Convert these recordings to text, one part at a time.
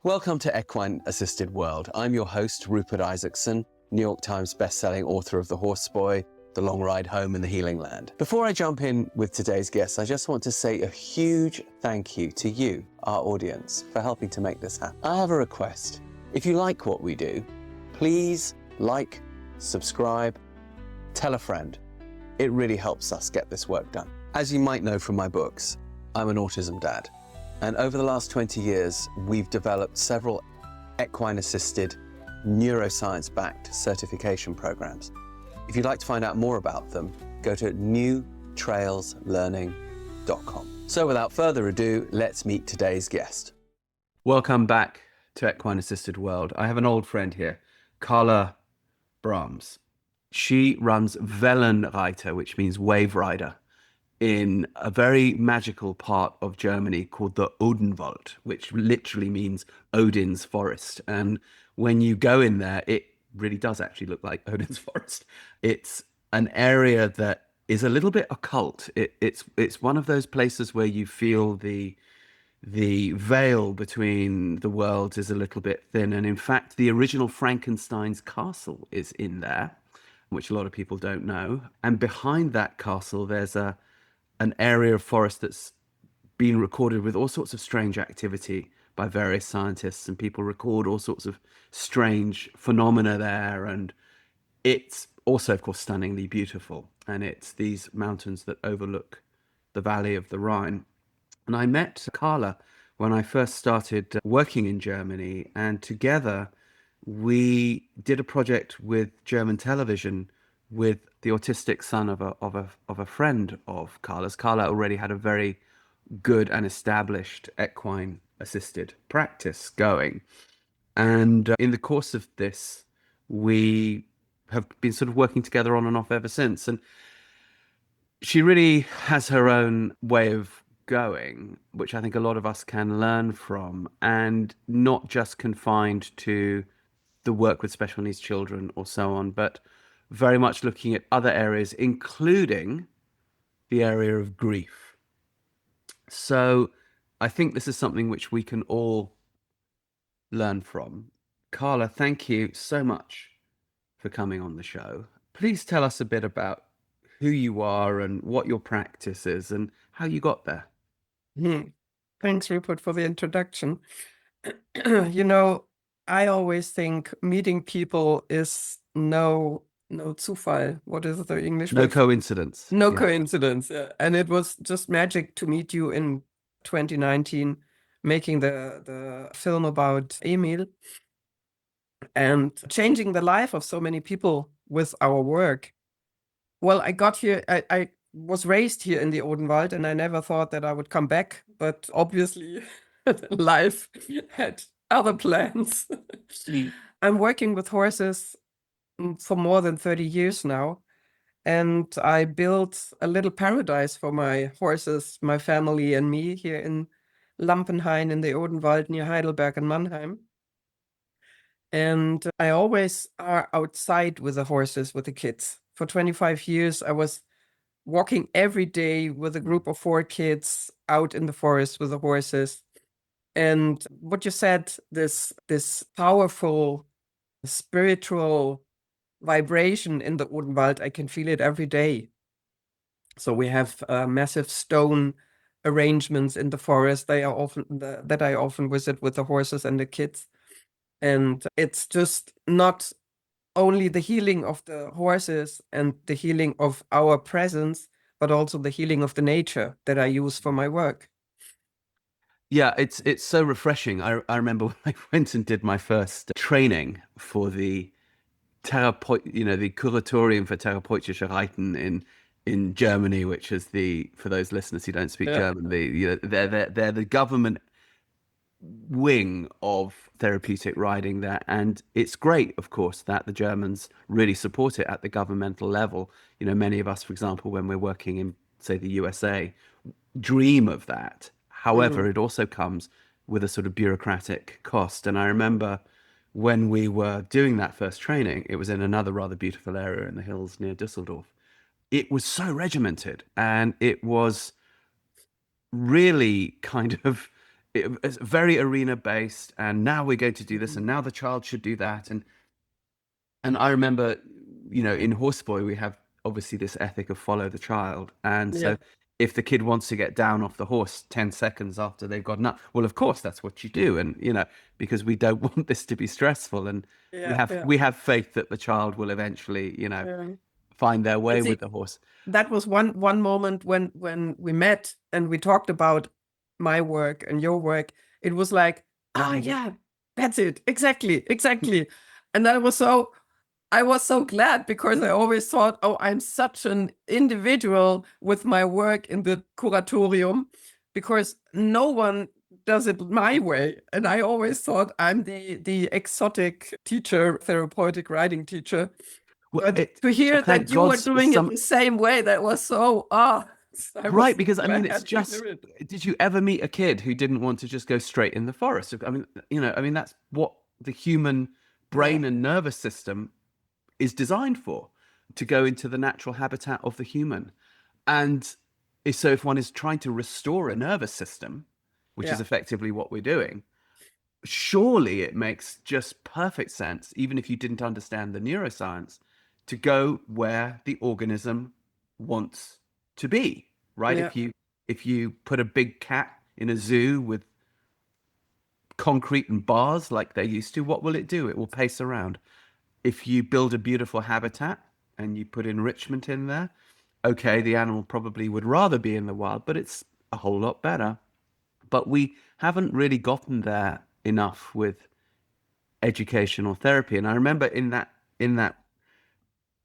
Welcome to Equine Assisted World. I'm your host, Rupert Isaacson, New York Times bestselling author of The Horse Boy, The Long Ride Home and The Healing Land. Before I jump in with today's guest, I just want to say a huge thank you to you, our audience, for helping to make this happen. I have a request. If you like what we do, please like, subscribe, tell a friend. It really helps us get this work done. As you might know from my books, I'm an autism dad. And over the last 20 years, we've developed several equine-assisted, neuroscience-backed certification programs. If you'd like to find out more about them, go to newtrailslearning.com. So without further ado, let's meet today's guest. Welcome back to Equine Assisted World. I have an old friend here, Karla Brahms. She runs Wellenreiter, which means wave rider, in a very magical part of Germany called the Odenwald, which literally means Odin's forest. And when you go in there, it really does actually look like Odin's forest. It's an area that is a little bit occult. It's one of those places where you feel the veil between the worlds is a little bit thin. And in fact, the original Frankenstein's castle is in there, which a lot of people don't know. And behind that castle, there's an area of forest that's been recorded with all sorts of strange activity by various scientists, and people record all sorts of strange phenomena there. And it's also, of course, stunningly beautiful. And it's these mountains that overlook the valley of the Rhine. And I met Karla when I first started working in Germany, and together we did a project with German television with the autistic son of a friend of Karla's. Karla already had a very good and established equine assisted practice going. And in the course of this, we have been sort of working together on and off ever since. And she really has her own way of going, which I think a lot of us can learn from, and not just confined to the work with special needs children or so on, but very much looking at other areas, including the area of grief. So I think this is something which we can all learn from. Karla, thank you so much for coming on the show. Please tell us a bit about who you are and what your practice is and how you got there. Thanks, Rupert, for the introduction. You know, I always think meeting people is no Zufall. What is the English No word? coincidence. No Yeah. coincidence. And it was just magic to meet you in 2019, making the film about Emil and changing the life of so many people with our work. Well, I got here, I was raised here in the Odenwald, and I never thought that I would come back, but obviously life had other plans. I'm working with horses for more than 30 years now, and I built a little paradise for my horses, my family, and me here in Lampenhain in the Odenwald near Heidelberg and Mannheim. And I always are outside with the horses, with the kids. For 25 years, I was walking every day with a group of 4 kids out in the forest with the horses. And what you said, this powerful spiritual vibration in the Odenwald, I can feel it every day. So we have massive stone arrangements in the forest. They are often that I often visit with the horses and the kids. And it's just not only the healing of the horses and the healing of our presence, but also the healing of the nature that I use for my work. Yeah, it's so refreshing. I remember when I went and did my first training for the the Kuratorium für therapeutische Reiten in Germany, which is for those listeners who don't speak German, they're the government wing of therapeutic riding there. And it's great, of course, that the Germans really support it at the governmental level. You know, many of us, for example, when we're working in, say, the USA, dream of that. However, it also comes with a sort of bureaucratic cost. And I remember when we were doing that first training, it was in another rather beautiful area in the hills near Düsseldorf. It was so regimented, and it was really kind of it's very arena based, and now we're going to do this, and now the child should do that. And I remember, in Horseboy, we have obviously this ethic of follow the child. And Yeah. so if the kid wants to get down off the horse 10 seconds after they've gotten up, well, of course, that's what you do. And, because we don't want this to be stressful. And we Yeah. have Yeah. we have faith that the child will eventually, Yeah. find their way And see, with the horse. that was one moment when we met and we talked about my work and your work. It was like, yeah, that's it. Exactly. And I was so glad, because I always thought, oh, I'm such an individual with my work in the curatorium, because no one does it my way. And I always thought I'm the exotic teacher, therapeutic riding teacher. Well, But to hear thank that you God were doing it the same way, that was so, I was right, so because I mean, it's glad to just, hear it. did you ever meet a kid who didn't want to just go straight in the forest? I mean, that's what the human Yeah, brain and nervous system is designed for, to go into the natural habitat of the human. And so if one is trying to restore a nervous system, which is yeah, effectively what we're doing, surely it makes just perfect sense, even if you didn't understand the neuroscience, to go where the organism wants to be, right? yeah, If you put a big cat in a zoo with concrete and bars like they used to, what will it do? It will pace around. If you build a beautiful habitat and you put enrichment in there, okay, the animal probably would rather be in the wild, but it's a whole lot better. But we haven't really gotten there enough with educational therapy. And I remember in that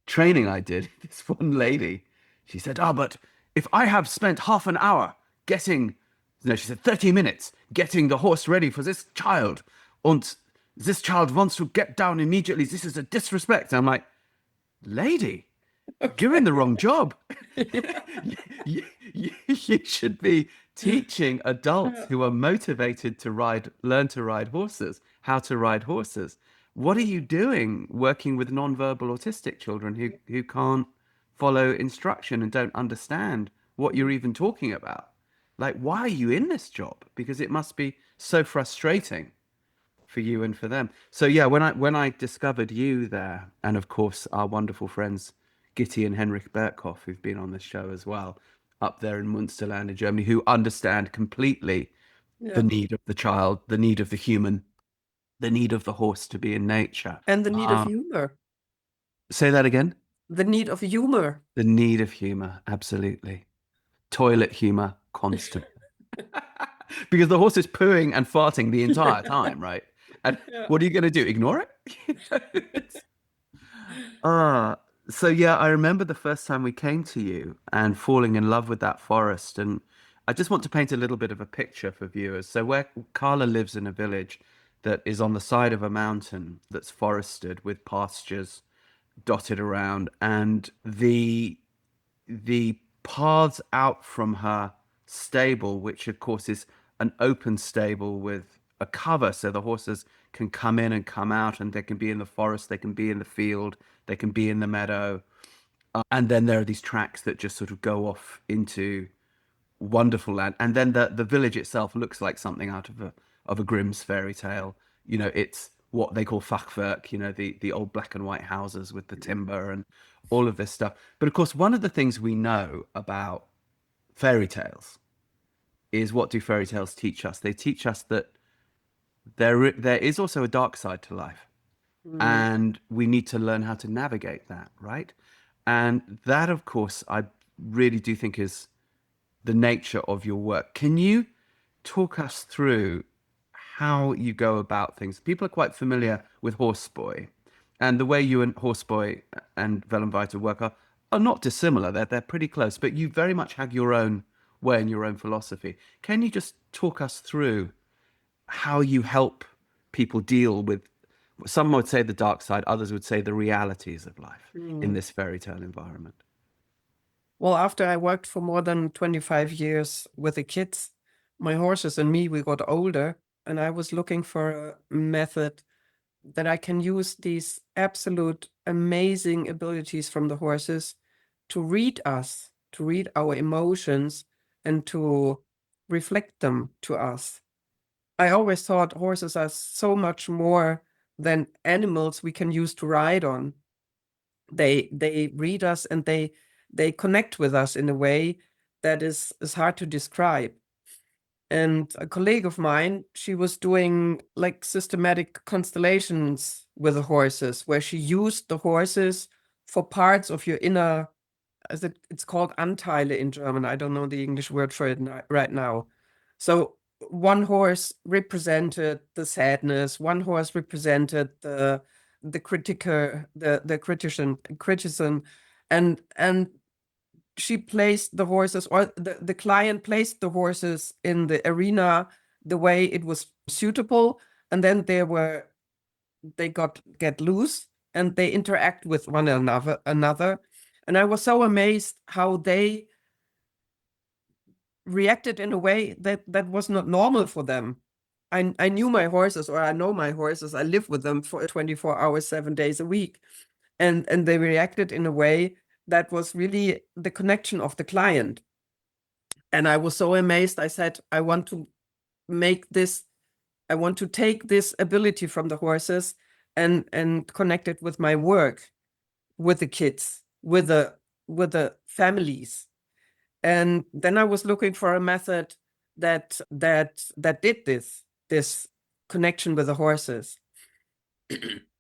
training I did, this one lady, she said, "Oh, but if I have spent half an hour getting, no, she said 30 minutes getting the horse ready for this child, and this child wants to get down immediately. This is a disrespect." I'm like, "Lady, you're in okay. the wrong job. Yeah, You should be teaching adults yeah, who are motivated to learn to ride horses, how to ride horses. What are you doing working with nonverbal autistic children who can't follow instruction and don't understand what you're even talking about? Like, why are you in this job? Because it must be so frustrating for you and for them." So yeah, when I discovered you there, and of course our wonderful friends Gitti and Henrik Berkhoff, who've been on the show as well, up there in Munsterland in Germany, who understand completely the yeah. need of the child, the need of the human, the need of the horse to be in nature. And the need of Uh, humor. Say that again. The need of humor. The need of humor, absolutely. Toilet humor, constant. Because the horse is pooing and farting the entire time, right? And Yeah. what are you going to do? Ignore it? Ah, so yeah, I remember the first time we came to you and falling in love with that forest. And I just want to paint a little bit of a picture for viewers. So where Karla lives in a village that is on the side of a mountain that's forested with pastures dotted around, and the paths out from her stable, which of course is an open stable with a cover so the horses can come in and come out, and they can be in the forest, they can be in the field, they can be in the meadow. And then there are these tracks that just sort of go off into wonderful land. And then the village itself looks like something out of a Grimm's fairy tale. It's what they call fachwerk, the old black and white houses with the timber and all of this stuff. But of course, one of the things we know about fairy tales is, what do fairy tales teach us? They teach us that there is also a dark side to life, Mm. and we need to learn how to navigate that, right? And that, of course, I really do think is the nature of your work. Can you talk us through how you go about things? People are quite familiar with Horseboy, and the way you and Horseboy and Wellenreiter work are not dissimilar. They're pretty close, but you very much have your own way and your own philosophy. Can you just talk us through how you help people deal with, some would say the dark side, others would say the realities of life in Mm. this fairy tale environment? Well, after I worked for more than 25 years with the kids, my horses and me, we got older, and I was looking for a method that I can use these absolute amazing abilities from the horses to read us, to read our emotions, and to reflect them to us. I always thought horses are so much more than animals we can use to ride on. They read us, and they connect with us in a way that is hard to describe. And a colleague of mine, she was doing like systematic constellations with the horses, where she used the horses for parts of your inner, as it's called Anteile in German. I don't know the English word for it right now. So one horse represented the sadness, one horse represented the criticism, and she placed the horses, or the client placed the horses in the arena the way it was suitable, and then they get loose and they interact with one another. And I was so amazed how they reacted in a way that was not normal for them. I knew my horses, or I know my horses. I live with them for 24 hours, 7 days a week. And they reacted in a way that was really the connection of the client. And I was so amazed. I said, I want to take this ability from the horses and connect it with my work, with the kids, with the families. And then I was looking for a method that did this connection with the horses.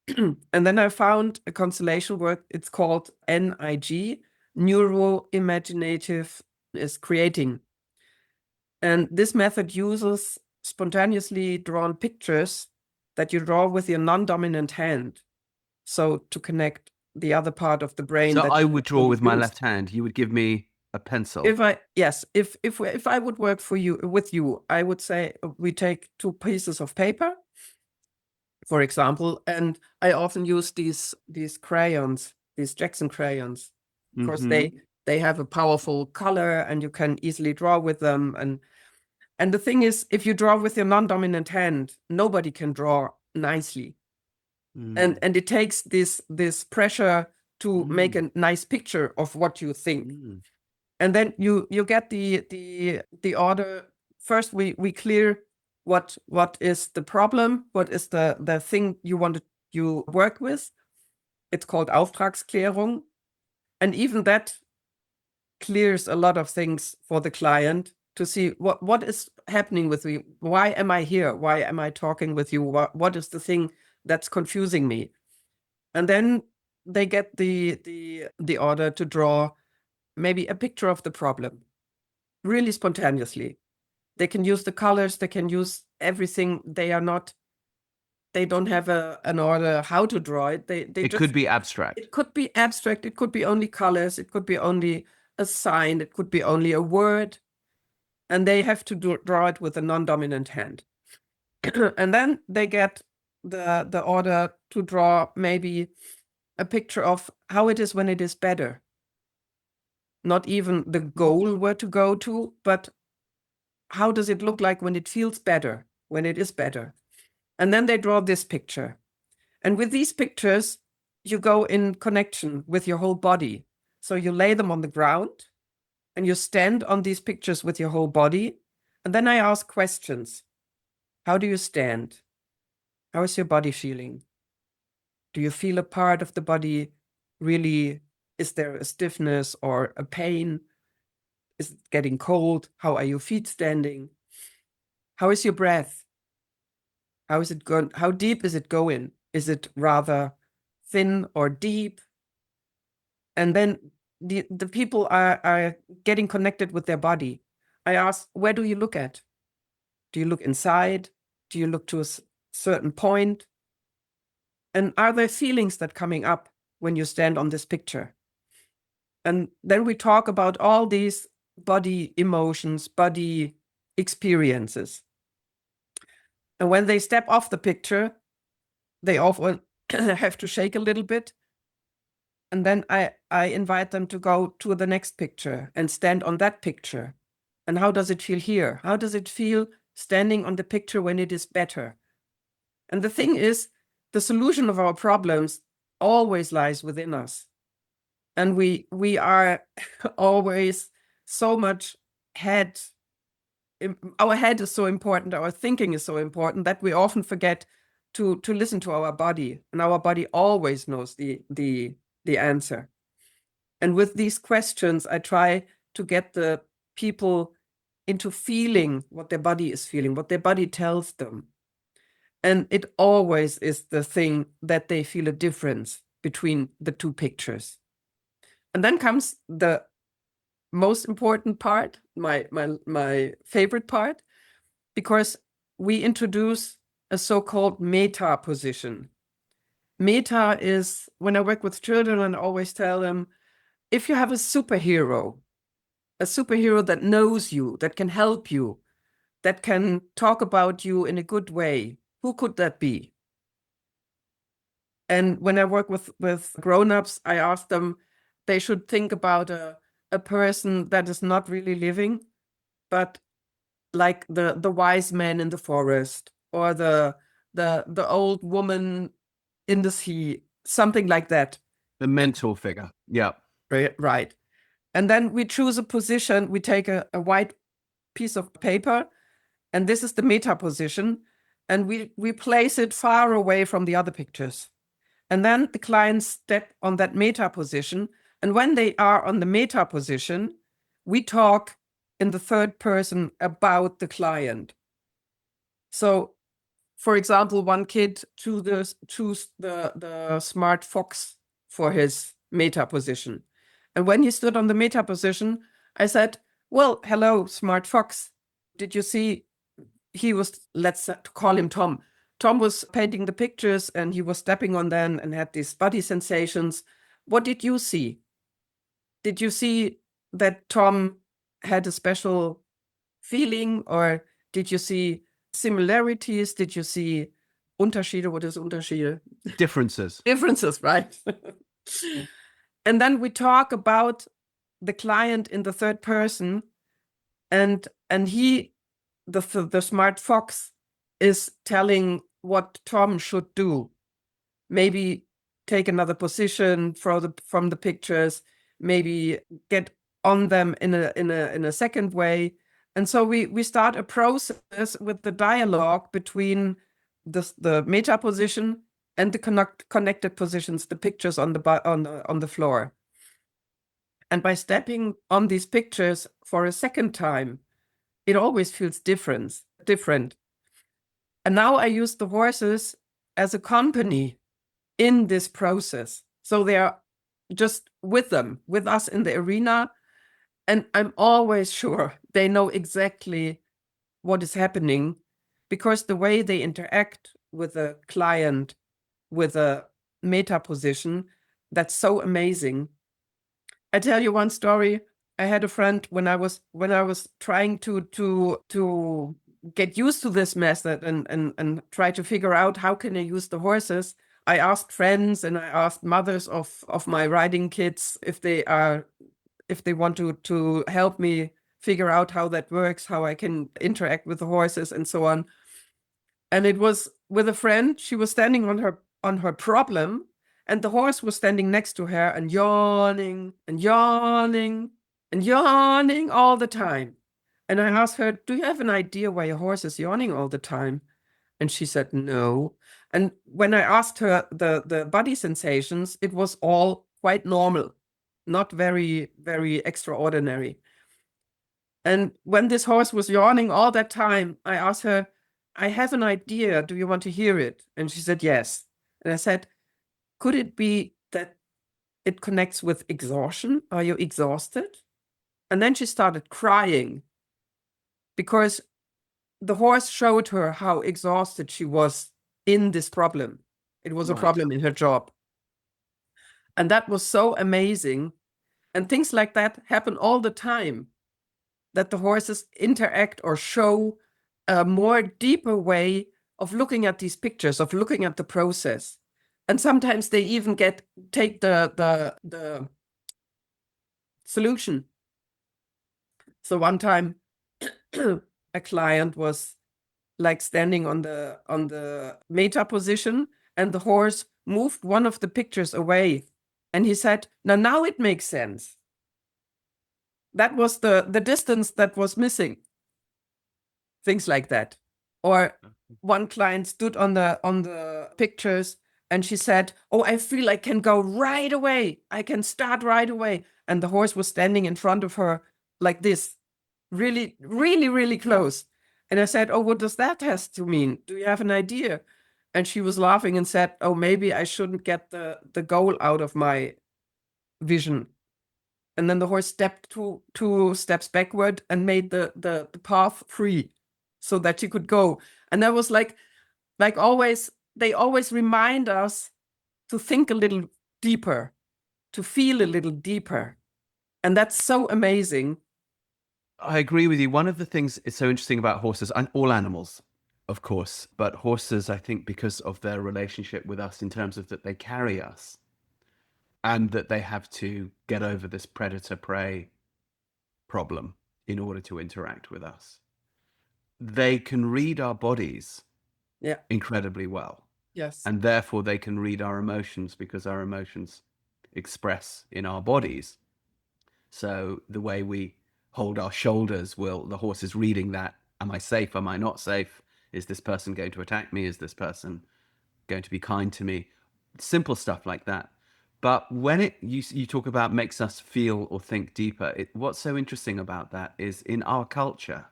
And then I found a constellation work. It's called NIG, Neuro Imaginative is creating. And this method uses spontaneously drawn pictures that you draw with your non-dominant hand. So to connect the other part of the brain. So that I would draw with my use. left hand. You would give me a pencil. If I would work with you, I would say we take 2 pieces of paper, for example, and I often use these crayons, these Jackson crayons, because they have a powerful color and you can easily draw with them. And the thing is, if you draw with your non-dominant hand, nobody can draw nicely. And it takes this pressure to make a nice picture of what you think. And then you get the order. First, we clear what is the problem, what is the thing you work with. It's called Auftragsklärung. And even that clears a lot of things for the client to see what is happening with me. Why am I here? Why am I talking with you? What is the thing that's confusing me? And then they get the order to draw maybe a picture of the problem, really spontaneously. They can use the colors, they can use everything. They don't have an order how to draw it. It could be abstract. It could be abstract. It could be only colors. It could be only a sign. It could be only a word. And they have to draw it with a non-dominant hand. And then they get the order to draw maybe a picture of how it is when it is better. Not even the goal where to go to, but how does it look like when it feels better, when it is better? And then they draw this picture. And with these pictures, you go in connection with your whole body. So you lay them on the ground and you stand on these pictures with your whole body. And then I ask questions. How do you stand? How is your body feeling? Do you feel a part of the body really? Is there a stiffness or a pain? Is it getting cold? How are your feet standing? How is your breath? How is it going? How deep is it going? Is it rather thin or deep? And then the people are getting connected with their body. I ask, where do you look at? Do you look inside? Do you look to a certain point? And are there feelings that coming up when you stand on this picture? And then we talk about all these body emotions, body experiences. And when they step off the picture, they often have to shake a little bit. And then I invite them to go to the next picture and stand on that picture. And how does it feel here? How does it feel standing on the picture when it is better? And the thing is, the solution of our problems always lies within us. And we are always so much head our head is so important, our thinking is so important that we often forget to listen to our body, and our body always knows the answer. And with these questions, I try to get the people into feeling what their body is feeling, what their body tells them. And it always is the thing that they feel a difference between the two pictures. And then comes the most important part, my favorite part, because we introduce a so-called meta position. Meta is, when I work with children, I always tell them, if you have a superhero that knows you, that can help you, that can talk about you in a good way, who could that be? And when I work with grown-ups, I ask them, they should think about a person that is not really living, but like the wise man in the forest, or the old woman in the sea, something like that. The mental figure. Yeah. Right. And then we choose a position. We take a white piece of paper, and this is the meta position, and we place it far away from the other pictures. And then the clients step on that meta position. And when they are on the meta position, we talk in the third person about the client. So, for example, one kid choose the smart fox for his meta position. And when he stood on the meta position, I said, well, hello, smart fox. Did you see, he was, let's call him Tom. Tom was painting the pictures and he was stepping on them and had these body sensations. What did you see? Did you see that Tom had a special feeling, or did you see similarities? Did you see Unterschiede? What is Unterschiede? Differences. Differences, right? And then we talk about the client in the third person, and he, the smart fox, is telling what Tom should do. Maybe take another position from the pictures, maybe get on them in a second way. And so we start a process with the dialogue between the meta position and the connected positions, the pictures on the floor. And by stepping on these pictures for a second time, it always feels different. And now I use the horses as a company in this process. So they are just with us in the arena. And I'm always sure they know exactly what is happening, because the way they interact with a client with a meta position, that's so amazing. I tell you one story. I had a friend when I was trying to get used to this method and try to figure out how can I use the horses. I asked friends and I asked mothers of my riding kids if they want to help me figure out how that works, how I can interact with the horses and so on. And it was with a friend. She was standing on her problem, and the horse was standing next to her and yawning and yawning and yawning all the time. And I asked her, do you have an idea why a horse is yawning all the time? And she said, no. And when I asked her the body sensations, it was all quite normal, not very, very extraordinary. And when this horse was yawning all that time, I asked her, I have an idea. Do you want to hear it? And she said, yes. And I said, could it be that it connects with exhaustion? Are you exhausted? And then she started crying, because the horse showed her how exhausted she was in this problem. It was a problem in her job. And that was so amazing. And things like that happen all the time, that the horses interact or show a more deeper way of looking at these pictures, of looking at the process. And sometimes they even take the solution. So one time a client was like standing on the meta position, and the horse moved one of the pictures away. And he said, now it makes sense. That was the distance that was missing. things like that. Or one client stood on the pictures and she said, "Oh, I feel I can go right away. I can start right away." And the horse was standing in front of her like this, really, really, really close. And I said, "Oh, what does that has to mean? Do you have an idea?" And she was laughing and said, "Oh, maybe I shouldn't get the goal out of my vision." And then the horse stepped two steps backward and made the path free so that she could go. And that was like always, they always remind us to think a little deeper, to feel a little deeper. And that's so amazing. I agree with you. One of the things is so interesting about horses, and all animals, of course, but horses, I think, because of their relationship with us in terms of that they carry us and that they have to get over this predator-prey problem in order to interact with us. They can read our bodies Yeah. incredibly well. Yes. And therefore they can read our emotions because our emotions express in our bodies. So the way we hold our shoulders, the horse is reading that. Am I safe? Am I not safe? Is this person going to attack me? Is this person going to be kind to me? Simple stuff like that. But when you talk about makes us feel or think deeper, what's so interesting about that is in our culture,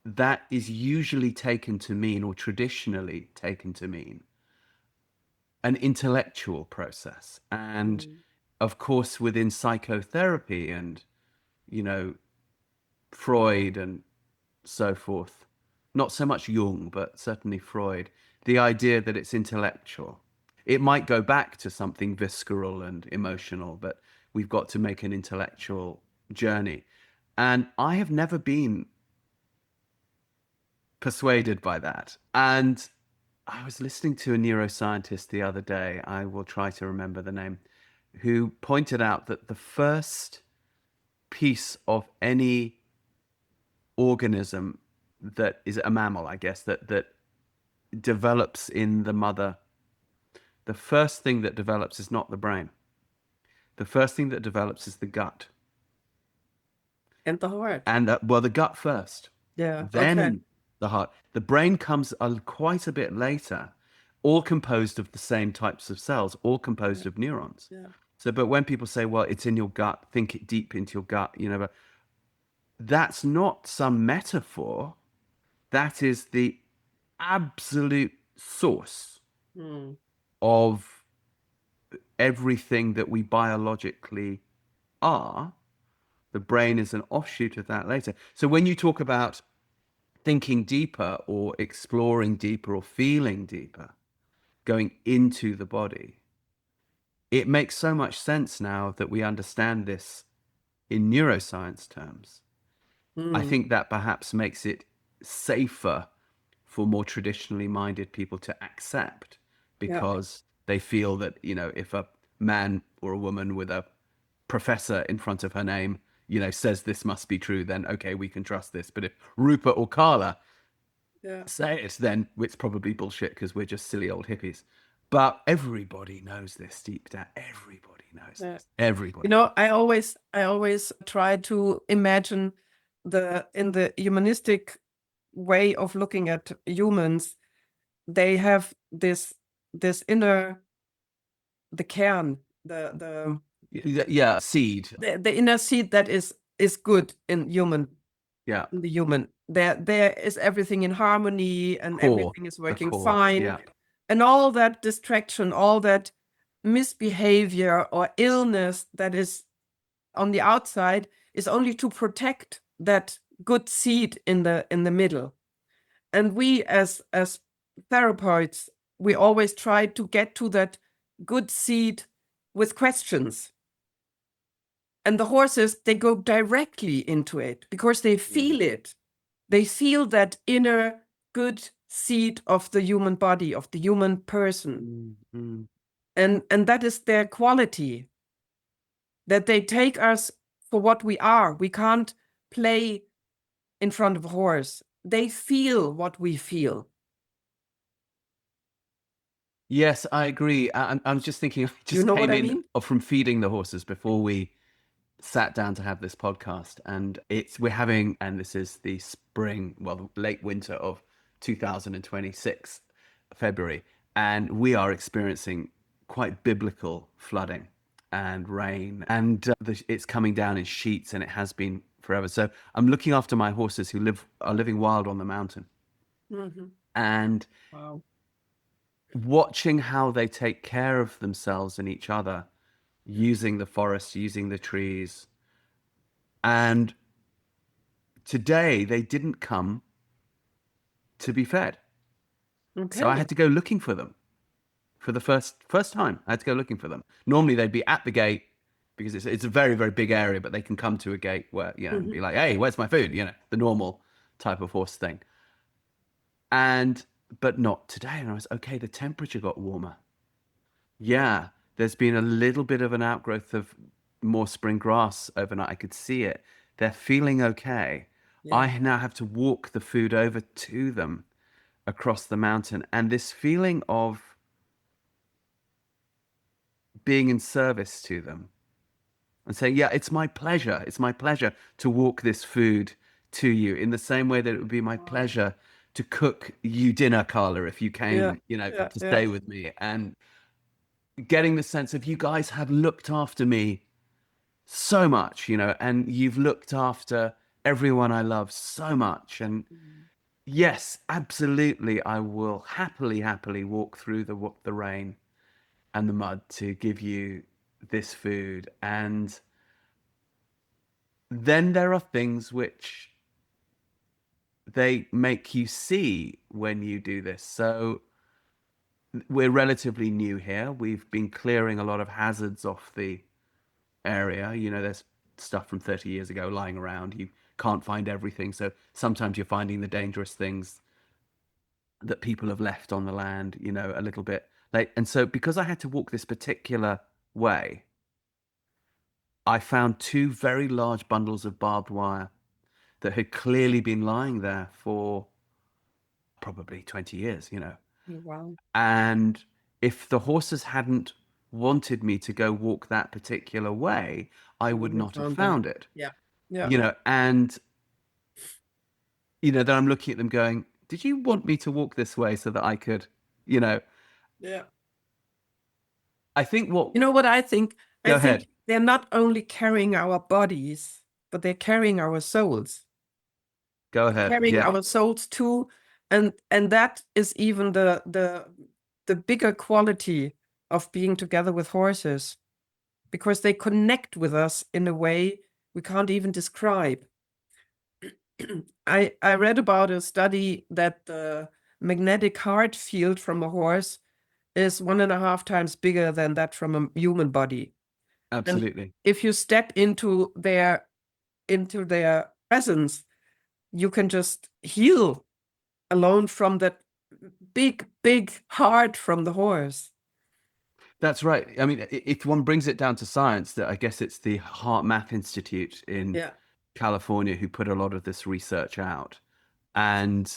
that is usually taken to mean, or traditionally taken to mean, an intellectual process. And of course, within psychotherapy and, Freud and so forth, not so much Jung, but certainly Freud, the idea that it's intellectual. It might go back to something visceral and emotional, but we've got to make an intellectual journey. And I have never been persuaded by that. And I was listening to a neuroscientist the other day, I will try to remember the name, who pointed out that the first piece of any organism that is a mammal, I guess, that develops in the mother, the first thing that develops is not the brain. The first thing that develops is the gut. And the heart. And well, the gut first, Yeah. Okay. then the heart. The brain comes quite a bit later, all composed of the same types of cells, all composed of neurons. Yeah. So, but when people say, well, it's in your gut, think it deep into your gut, but that's not some metaphor. That is the absolute source of everything that we biologically are. The brain is an offshoot of that later. So when you talk about thinking deeper or exploring deeper or feeling deeper, going into the body, it makes so much sense now that we understand this in neuroscience terms. I think that perhaps makes it safer for more traditionally minded people to accept, because they feel that, if a man or a woman with a professor in front of her name, says this must be true, then okay, we can trust this. But if Rupert or Karla say it, then it's probably bullshit because we're just silly old hippies. But everybody knows this deep down. Everybody knows this. Everybody. I always try to imagine in the humanistic way of looking at humans, they have this inner, the kern, the Seed. the inner seed that is good in human. Yeah. In the human, there is everything in harmony and Core, everything is working core, fine. yeah. And all that distraction, all that misbehavior or illness that is on the outside is only to protect that good seed in the middle. And we as therapeutes, we always try to get to that good seed with questions. And the horses, they go directly into it because they feel it. They feel that inner good seed of the human body, of the human person. And that is their quality, that they take us for what we are. We can't play in front of a horse. They feel what we feel. Yes, I agree. I'm just thinking, I just You know came what I in mean? from feeding the horses before we sat down to have this podcast, and and this is the spring, well, the late winter of 2026, February, and we are experiencing quite biblical flooding and rain, and it's coming down in sheets, and it has been forever. So I'm looking after my horses who are living wild on the mountain, Mhm. and Wow. watching how they take care of themselves and each other, using the forest, using the trees. And today they didn't come to be fed. So I Okay. had to go looking for them for the first time. I had to go looking for them. Normally they'd be at the gate because it's a very, very big area, but they can come to a gate where, and Mhm. be like, hey, where's my food? The normal type of horse thing. But not today. And I was, okay, the temperature got warmer. Yeah, there's been a little bit of an outgrowth of more spring grass overnight. I could see it. They're feeling okay. Yeah. I now have to walk the food over to them across the mountain. And this feeling of being in service to them and saying, yeah, it's my pleasure. It's my pleasure to walk this food to you in the same way that it would be my Wow. pleasure to cook you dinner, Karla, if you Yeah. came, Yeah. to Yeah. stay with me. And getting the sense of you guys have looked after me so much, and you've looked after everyone I love so much. And Mhm. yes, absolutely, I will happily, happily walk through the rain and the mud to give you this food. And then there are things which they make you see when you do this. So we're relatively new here. We've been clearing a lot of hazards off the area. There's stuff from 30 years ago lying around. You can't find everything. So sometimes you're finding the dangerous things that people have left on the land, a little bit late. And so because I had to walk this particular way, I found two very large bundles of barbed wire that had clearly been lying there for probably 20 years. Wow. And if the horses hadn't wanted me to go walk that particular way, I You would wouldn't have not have found them. found it. Yeah. Yeah. And then I'm looking at them going, did you want me to walk this way so that I could, you know, Yeah. I think You know what I think? I go think ahead, they're not only carrying our bodies, but they're carrying our souls. go ahead. Carrying Yeah, our souls too. And that is even the bigger quality of being together with horses, because they connect with us in a way we can't even describe. I read about a study that the magnetic heart field from a horse is 1.5 times bigger than that from a human body. And absolutely. if you step into their presence, you can just heal alone from that big, big heart from the horse. That's right. I mean, if one brings it down to science, that I guess it's the Heart Math Institute in Yeah. California who put a lot of this research out. And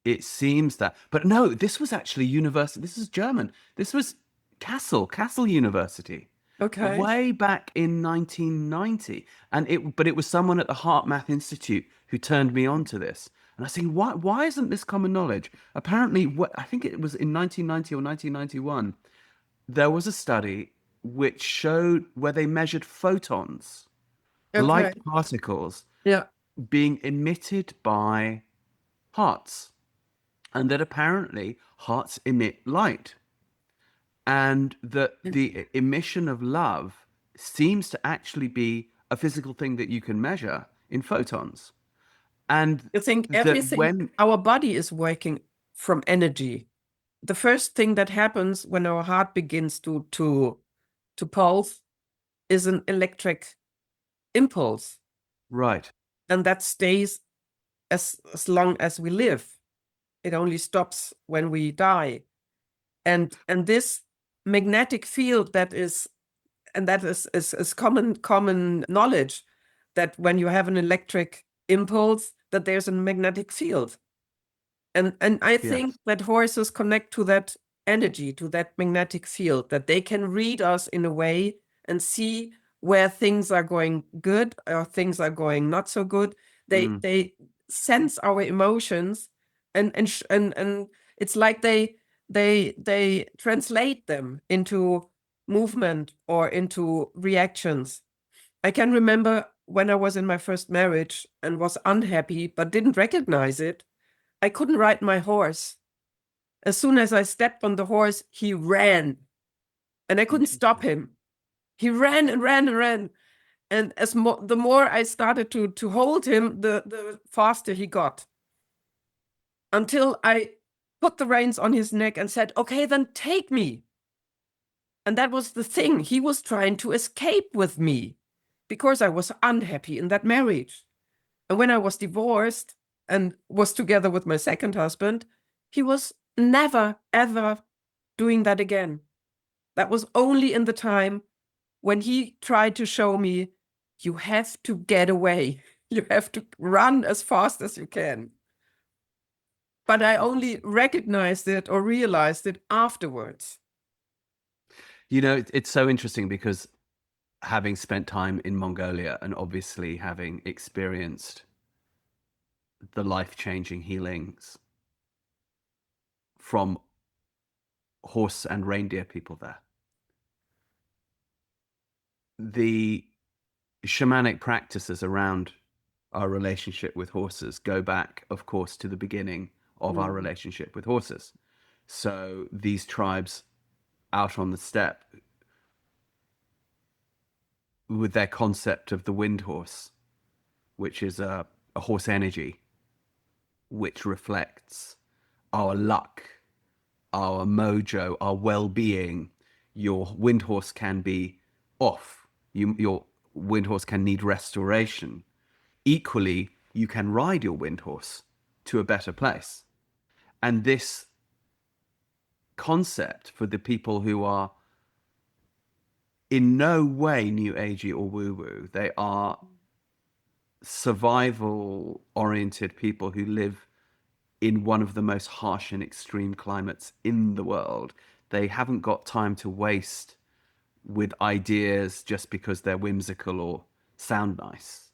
it seems that, but no, this was actually university. This is German. This was Kassel University, Okay. way back in 1990. But it was someone at the Heart Math Institute who turned me on to this. And I think, why isn't this common knowledge? Apparently, I think it was in 1990 or 1991, there was a study which showed where they measured photons, Okay. light particles Yeah. being emitted by hearts, and that apparently hearts emit light, and that the emission of love seems to actually be a physical thing that you can measure in photons. And You think that everything, when, our body is working from energy. The first thing that happens when our heart begins to pulse is an electric impulse, right, and that stays as long as we live. It only stops when we die. And this magnetic field that is common knowledge, that when you have an electric impulse, that there's a magnetic field. And I think yes, that horses connect to that energy, to that magnetic field, that they can read us in a way and see where things are going good or things are going not so good. They sense our emotions, and it's like they translate them into movement or into reactions. I can remember when I was in my first marriage and was unhappy but didn't recognize it. I couldn't ride my horse. As soon as I stepped on the horse, he ran, and I couldn't stop him. He ran and ran and ran. And the more I started to hold him, the faster he got. Until I put the reins on his neck and said, "Okay, then take me." And that was the thing. He was trying to escape with me because I was unhappy in that marriage. And when I was divorced and was together with my second husband, he was never, ever doing that again. That was only in the time when he tried to show me, you have to get away. You have to run as fast as you can. But I only recognized it or realized it afterwards. You know, it's so interesting because having spent time in Mongolia and obviously having experienced the life-changing healings from horse and reindeer people there, the shamanic practices around our relationship with horses go back, of course, to the beginning of our relationship with horses. So these tribes out on the steppe, with their concept of the wind horse, which is a horse energy, which reflects our luck, our mojo, our well-being. Your wind horse can be off. Your wind horse can need restoration. Equally, you can ride your wind horse to a better place. And this concept for the people who are in no way new agey or woo-woo, they are survival oriented people who live in one of the most harsh and extreme climates in the world. They haven't got time to waste with ideas just because they're whimsical or sound nice.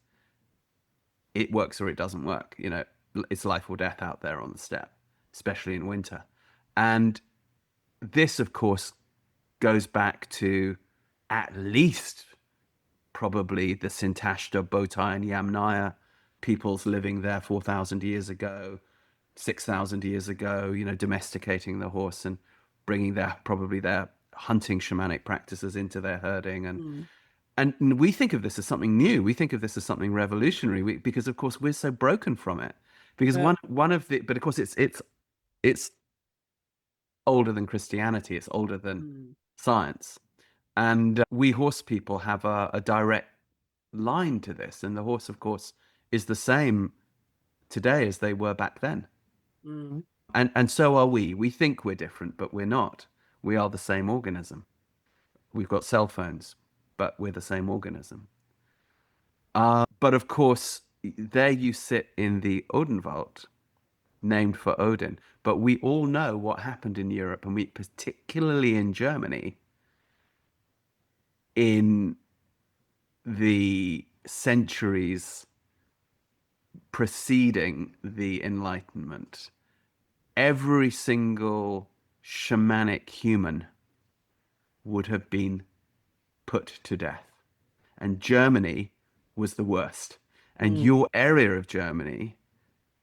It works or it doesn't work. You know, it's life or death out there on the steppe, especially in winter. And this, of course, goes back to at least probably the Sintashta, Botai, and Yamnaya peoples living there 4,000 years ago, 6,000 years ago, you know, domesticating the horse and bringing probably their hunting shamanic practices into their herding. And we think of this as something new. We think of this as something revolutionary because, of course, we're so broken from it. Because one of the, but of course, it's older than Christianity. It's older than science. And we horse people have a direct line to this. And the horse, of course, is the same today as they were back then. And so are we. We think we're different, but we're not. We are the same organism. We've got cell phones, but we're the same organism. But of course, there you sit in the Odenwald, named for Odin. But we all know what happened in Europe, and particularly in Germany, in the centuries preceding the Enlightenment. Every single shamanic human would have been put to death. And Germany was the worst. And your area of Germany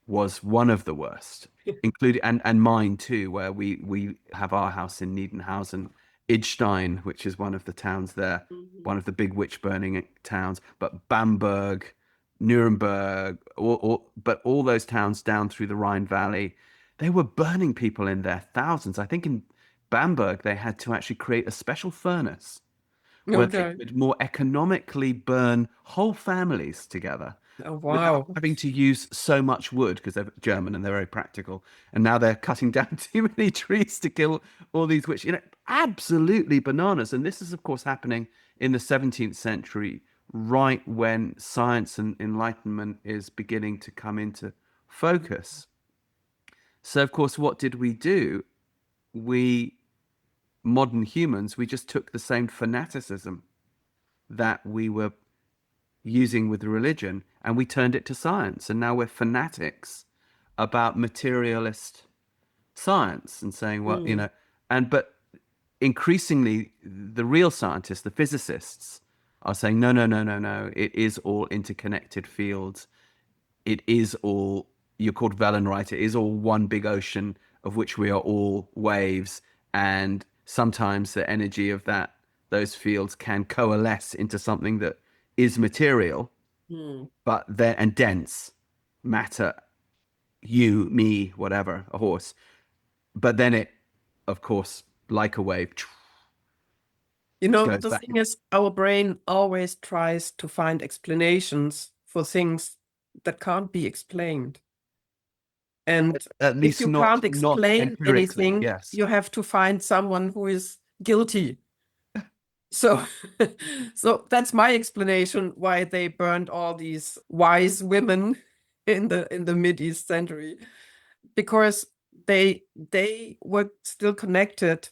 was one of the worst, including and mine too, where we have our house in Niedenhausen, Idstein, which is one of the towns there, one of the big witch burning towns, but Bamberg, Nuremberg, but all those towns down through the Rhine Valley, they were burning people in their thousands. I think in Bamberg they had to actually create a special furnace where they could more economically burn whole families together without having to use so much wood, because they're German and they're very practical. And now they're cutting down too many trees to kill all these witches. You know, absolutely bananas. And this is, of course, happening in the 17th century, right when science and enlightenment is beginning to come into focus. So, of course, what did we do? We modern humans, we just took the same fanaticism that we were using with religion, and we turned it to science. And now we're fanatics about materialist science and saying, well, you Mm. know, but increasingly the real scientists, the physicists, are saying, no, no, no, no, no. It is all interconnected fields. It is all, you're called Wellenreiter, it is all one big ocean of which we are all waves. And sometimes the energy of those fields can coalesce into something that is material, Mm. but then, and dense matter, you, me, whatever, a horse. But then it, of course, like a wave, You know, goes the back. thing is, our brain always tries to find explanations for things that can't be explained. And At if least you not can't not explain empirically, anything, yes. you have to find someone who is guilty. So, so that's my explanation why they burned all these wise women in the Mid-East century, because they were still connected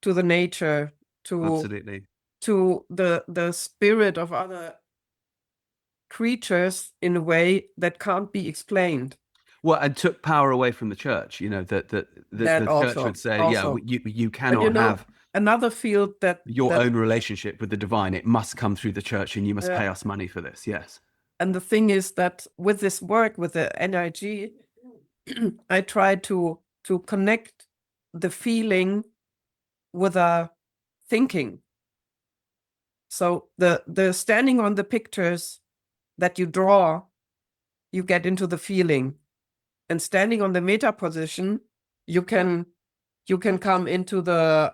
to the nature, to Absolutely. the spirit of other creatures in a way that can't be explained. Well, and took power away from the church. You know, that That the church would also, say, yeah, also, you but you cannot know, have another field that your that own relationship with the divine. It must come through the church, and you must pay us money for this. Yes. and the thing is that with this work with the NIG, I try to connect the feeling with a thinking. So the standing on the pictures that you draw, you get into the feeling, and standing on the meta position, you can come into the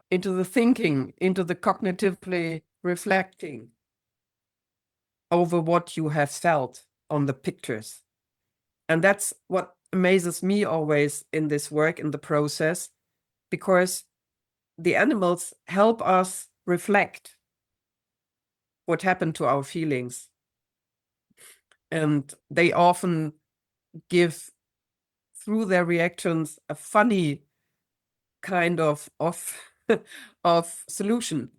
thinking, into the cognitively reflecting over what you have felt on the pictures. And that's what amazes me always in this work, in the process, because the animals help us reflect what happened to our feelings. And they often give, through their reactions, a funny kind of of solution.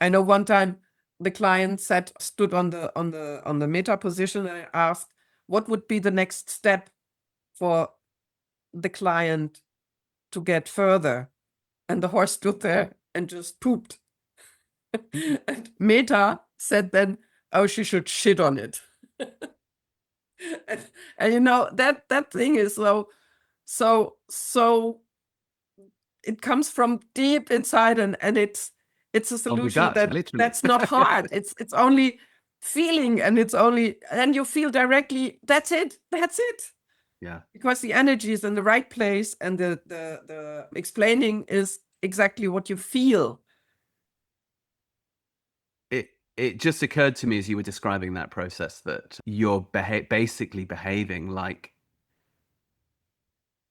I know one time the client stood on the meta position, and I asked what would be the next step for the client to get further. And the horse stood there and just pooped. And Meta said then, oh, she should shit on it. and you know, that thing is so it comes from deep inside, and it's a Oh, it solution does, literally. that's not hard. It's only feeling, and you feel directly, that's it. Yeah. Because the energy is in the right place, and the explaining is exactly what you feel. It just occurred to me as you were describing that process that you're basically behaving like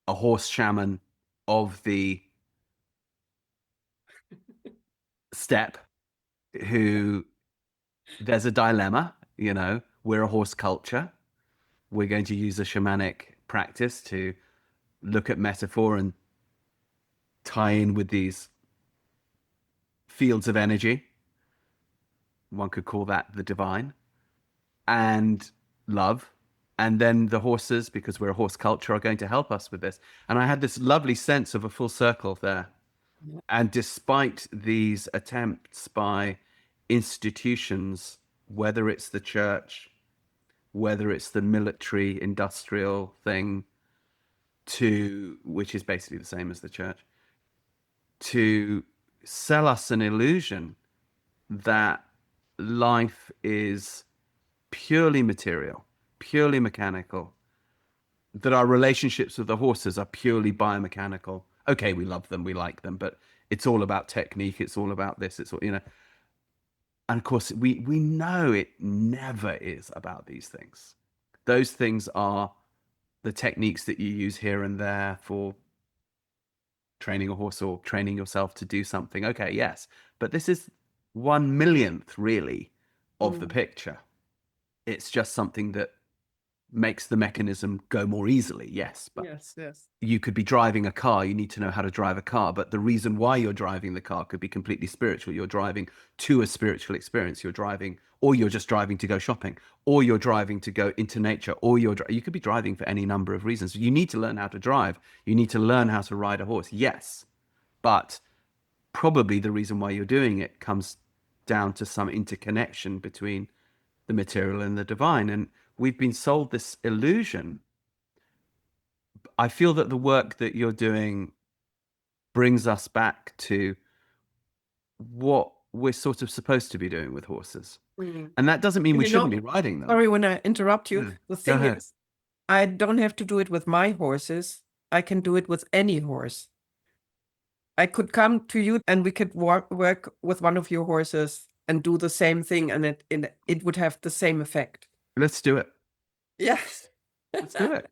a horse shaman of the steppe, who there's a dilemma. You know, we're a horse culture. We're going to use a shamanic practice to look at metaphor and tie in with these fields of energy. One could call that the divine and love. And then the horses, because we're a horse culture, are going to help us with this. And I had this lovely sense of a full circle there. And despite these attempts by institutions, whether it's the church, whether it's the military industrial thing, which is basically the same as the church, to sell us an illusion that life is purely material, purely mechanical, that our relationships with the horses are purely biomechanical. Okay, we love them, we like them, but it's all about technique, it's all about this, it's all, you know. And of course, we know it never is about these things. Those things are the techniques that you use here and there for training a horse or training yourself to do something. Okay, yes, but this is 1/1,000,000th really of the Mm. picture. It's just something that makes the mechanism go more easily. Yes, but Yes, yes. you could be driving a car. You need to know how to drive a car, but the reason why you're driving the car could be completely spiritual. You're driving to a spiritual experience. You're driving, or you're just driving to go shopping, or you're driving to go into nature, or you could be driving for any number of reasons. You need to learn how to drive. You need to learn how to ride a horse. Yes, but probably the reason why you're doing it comes down to some interconnection between the material and the divine. And we've been sold this illusion. I feel that the work that you're doing brings us back to what we're sort of supposed to be doing with horses. And that doesn't mean we shouldn't be riding them. Sorry when I interrupt you. Yeah. The Go thing ahead. is, I don't have to do it with my horses. I can do it with any horse. I could come to you and we could work with one of your horses and do the same thing, and it would have the same effect. Let's do it. Yes. Let's do it.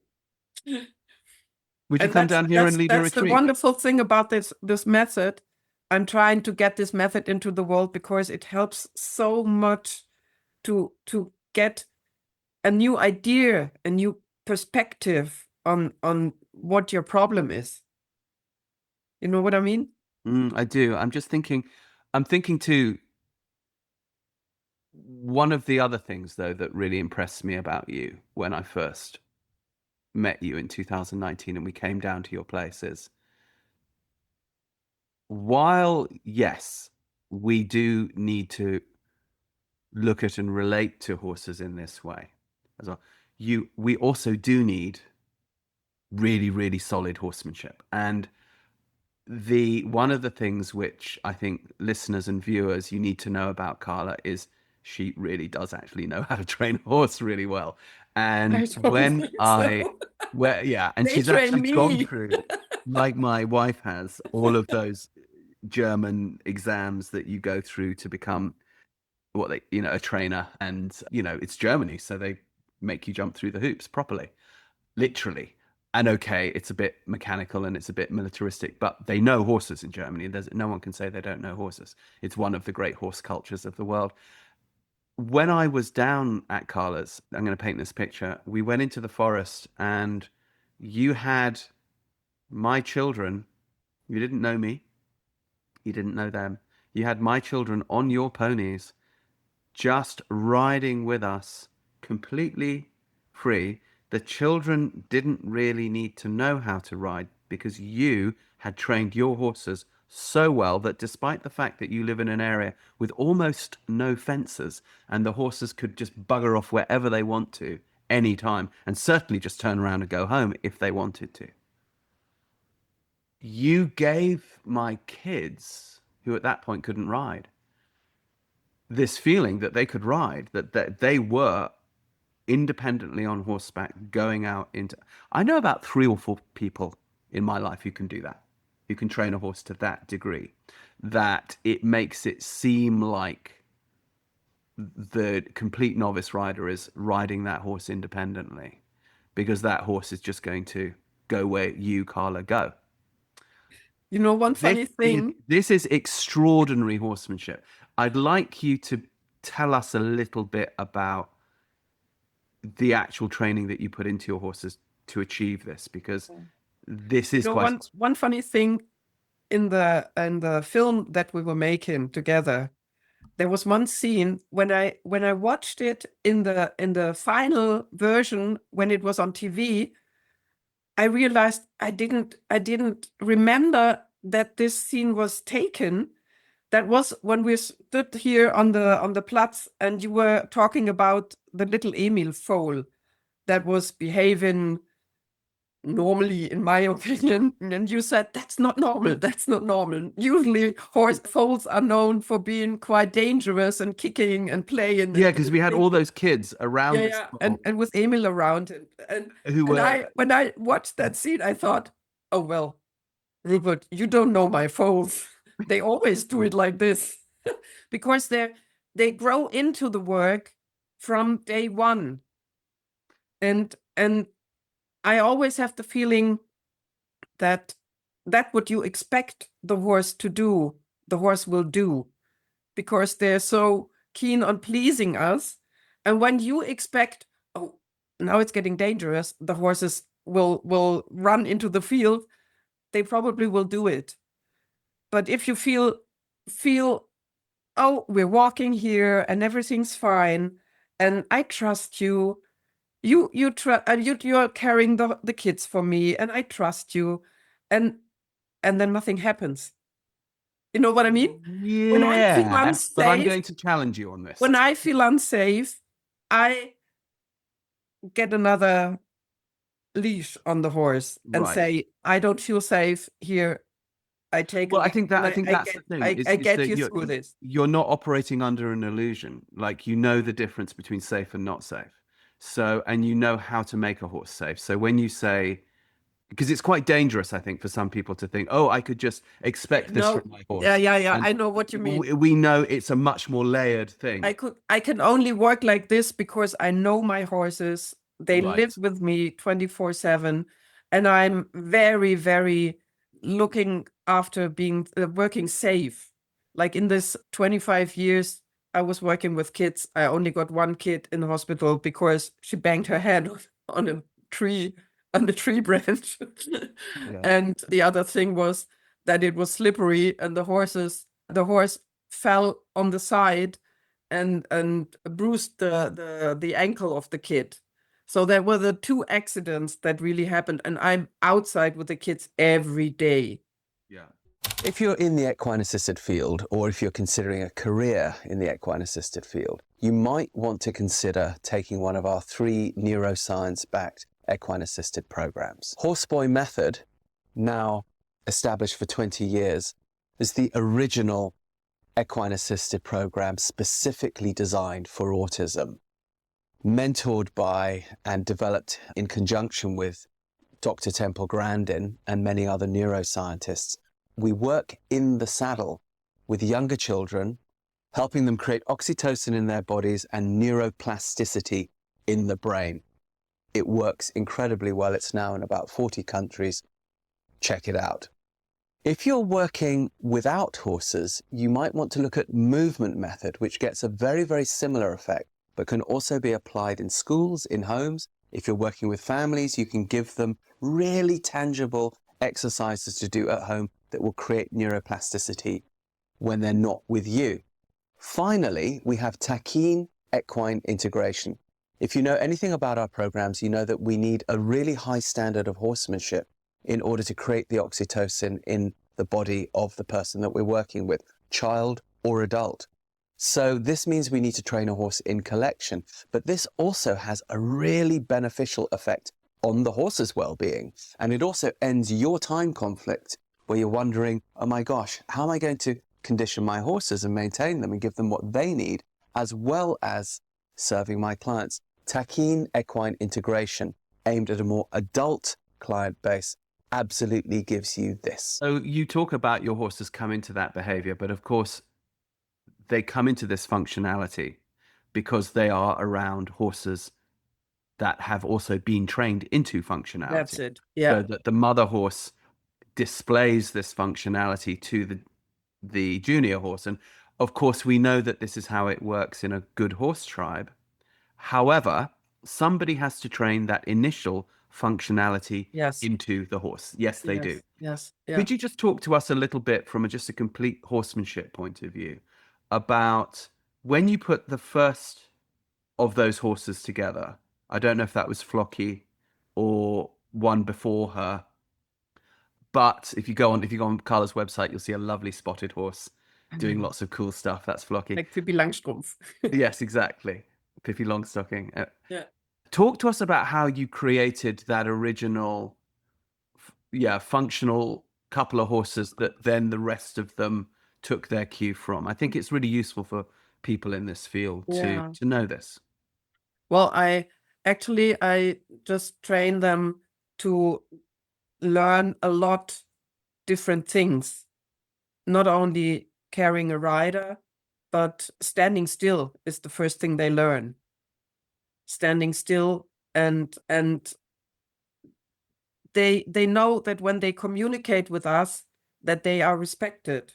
Would you And come down here and lead a that's the retreat? wonderful thing about this method. I'm trying to get this method into the world because it helps so much to get a new idea, a new perspective on what your problem is. You know what I mean? I do. I'm thinking too, one of the other things though that really impressed me about you when I first met you in 2019 and we came down to your place is, while yes, we do need to look at and relate to horses in this way as well, we also do need really, really solid horsemanship. And one of the things which I think listeners and viewers you need to know about Karla is she really does actually know how to train a horse really well. And I don't think so. and They she's train actually gone me. through, like my wife has, all of those German exams that you go through to become a trainer. And it's Germany, so they make you jump through the hoops properly, literally. And okay, it's a bit mechanical and it's a bit militaristic, but they know horses in Germany. No one can say they don't know horses. It's one of the great horse cultures of the world. When I was down at Karla's, I'm going to paint this picture. We went into the forest and you had my children. You didn't know me. You didn't know them. You had my children on your ponies, just riding with us completely free. The children didn't really need to know how to ride because you had trained your horses so well that despite the fact that you live in an area with almost no fences and the horses could just bugger off wherever they want to anytime and certainly just turn around and go home if they wanted to, you gave my kids, who at that point couldn't ride, this feeling that they could ride, that they were independently on horseback going out into. I know about 3 or 4 people in my life who can do that, who can train a horse to that degree, that it makes it seem like the complete novice rider is riding that horse independently because that horse is just going to go where you, Karla, go. You know, one funny thing. This is extraordinary horsemanship. I'd like you to tell us a little bit about the actual training that you put into your horses to achieve this, because this is quite. One funny thing in the film that we were making together, there was one scene when I watched it in the final version when it was on TV. I realized I didn't remember that this scene was taken. That was when we stood here on the Platz and you were talking about the little Emil foal that was behaving normally, in my opinion. And you said, that's not normal. That's not normal. Usually horse foals are known for being quite dangerous and kicking and playing. Yeah, because we had all those kids around this and with Emil around. When I watched that scene, I thought, oh, well, Rupert, you don't know my foals. They always do it like this because they grow into the work from day one. And I always have the feeling that what you expect the horse to do, the horse will do, because they're so keen on pleasing us. And when you expect, oh, now it's getting dangerous, the horses will run into the field, they probably will do it. But if you feel, oh, we're walking here and everything's fine, and I trust you, you're carrying the kids for me, and I trust you, and then nothing happens. You know what I mean? When I feel Yes, but I'm unsafe, going to challenge you on this. when I feel unsafe, I get another leash on the horse and Right. say, I don't feel safe here. I take a Well, I leash think and I think that's the thing I is get that you through this. you're not operating under an illusion. Like you know the difference between safe and not safe. So, and you know how to make a horse safe. So when you say, because it's quite dangerous, I think, for some people to think, oh, I could just expect this No, from my yeah, horse. yeah, yeah. And I know what you mean. we know it's a much more layered thing. I can only work like this because I know my horses. They live Right. with me 24/7, and I'm very, very looking after being working safe. Like in this 25 years I was working with kids, I only got one kid in the hospital because she banged her head on a tree, on the tree branch. Yeah. And the other thing was that it was slippery, and the horse fell on the side and bruised the ankle of the kid. So there were the two accidents that really happened, and I'm outside with the kids every day. Yeah. If you're in the equine assisted field, or if you're considering a career in the equine assisted field, you might want to consider taking one of our 3 neuroscience-backed equine assisted programs. Horseboy Method, now established for 20 years, is the original equine assisted program specifically designed for autism, mentored by and developed in conjunction with Dr. Temple Grandin and many other neuroscientists. We work in the saddle with younger children, helping them create oxytocin in their bodies and neuroplasticity in the brain. It works incredibly well. It's now in about 40 countries. Check it out. If you're working without horses, you might want to look at movement method, which gets a very, very similar effect, but can also be applied in schools, in homes. If you're working with families, you can give them really tangible exercises to do at home that will create neuroplasticity when they're not with you. Finally, we have Taquine equine integration. If you know anything about our programs, you know that we need a really high standard of horsemanship in order to create the oxytocin in the body of the person that we're working with, child or adult. So this means we need to train a horse in collection, but this also has a really beneficial effect on the horse's well-being. And it also ends your time conflict where you're wondering, oh my gosh, how am I going to condition my horses and maintain them and give them what they need, as well as serving my clients? Taquine equine integration, aimed at a more adult client base, absolutely gives you this. So you talk about your horses come into that behavior, but of course they come into this functionality because they are around horses that have also been trained into functionality. That's it. Yeah. So that the mother horse displays this functionality to the junior horse. And of course, we know that this is how it works in a good horse tribe. However, somebody has to train that initial functionality Yes. into the horse. Yes, they Yes. do. Yes. Yeah. Could you just talk to us a little bit from just a complete horsemanship point of view about when you put the first of those horses together? I don't know if that was Flocky or one before her, but if you go on Karla's website, you'll see a lovely spotted horse doing lots of cool stuff. That's Flocky. Like Pippi Langstrumpf. Yes, exactly. Pippi Longstocking. Yeah. Talk to us about how you created that original, functional couple of horses that then the rest of them took their cue from. I think it's really useful for people in this field Yeah. to know this. Well, I just train them to learn a lot different things, not only carrying a rider, but standing still is the first thing they learn. Standing still, and they know that when they communicate with us, that they are respected.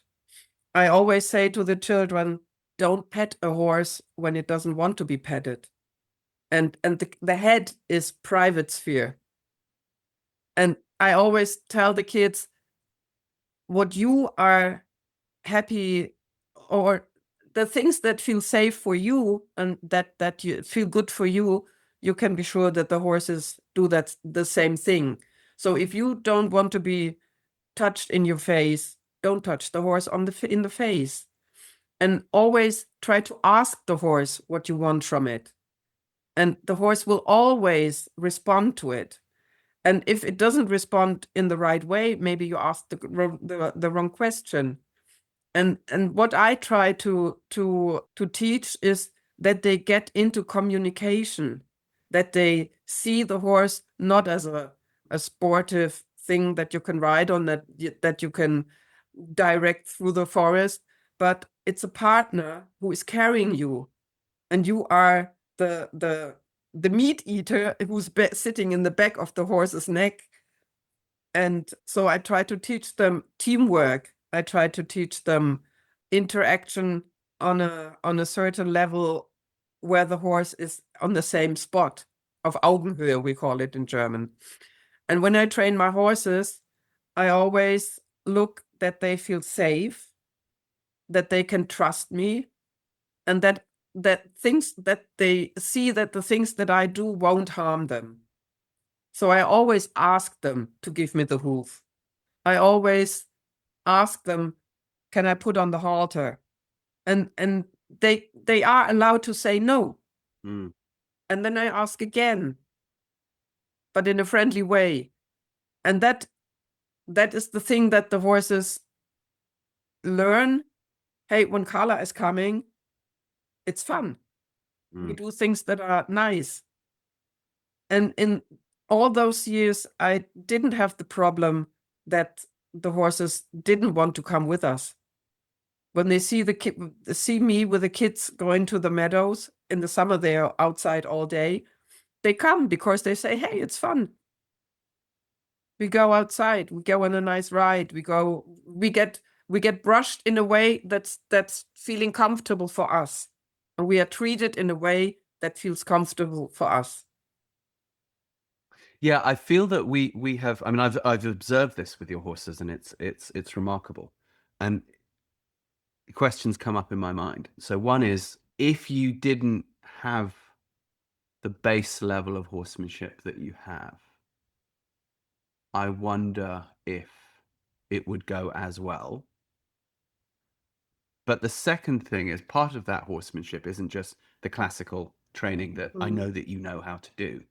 I always say to the children, don't pet a horse when it doesn't want to be petted. and the head is private sphere. And I always tell the kids, what you are happy, or the things that feel safe for you and that you feel good for you, you can be sure that the horses do that the same thing. So if you don't want to be touched in your face, don't touch the horse in the face. And always try to ask the horse what you want from it. And the horse will always respond to it. And if it doesn't respond in the right way, maybe you asked the wrong question. And what I try to teach is that they get into communication, that they see the horse not as a sportive thing that you can ride on, that you can direct through the forest, but it's a partner who is carrying you, and you are the meat eater who's sitting in the back of the horse's neck. And so I try to teach them teamwork. I try to teach them interaction on a certain level where the horse is on the same spot, of Augenhöhe, we call it in German. And when I train my horses, I always look that they feel safe, that they can trust me, and that things that they see, that the things that I do won't harm them. So I always ask them to give me the hoof. I always ask them, can I put on the halter? And they are allowed to say no. Mm. And then I ask again, but in a friendly way. And that is the thing that the horses learn. Hey, when Karla is coming, it's fun. We do things that are nice. And in all those years, I didn't have the problem that the horses didn't want to come with us. When they see see me with the kids going to the meadows in the summer, they are outside all day. They come because they say, hey, it's fun. We go outside, we go on a nice ride, we get brushed in a way that's feeling comfortable for us. And we are treated in a way that feels comfortable for us. Yeah, I feel that we have. I mean, I've observed this with your horses, and it's remarkable. And questions come up in my mind. So one is, if you didn't have the base level of horsemanship that you have, I wonder if it would go as well. But the second thing is, part of that horsemanship isn't just the classical training that I know that you know how to do,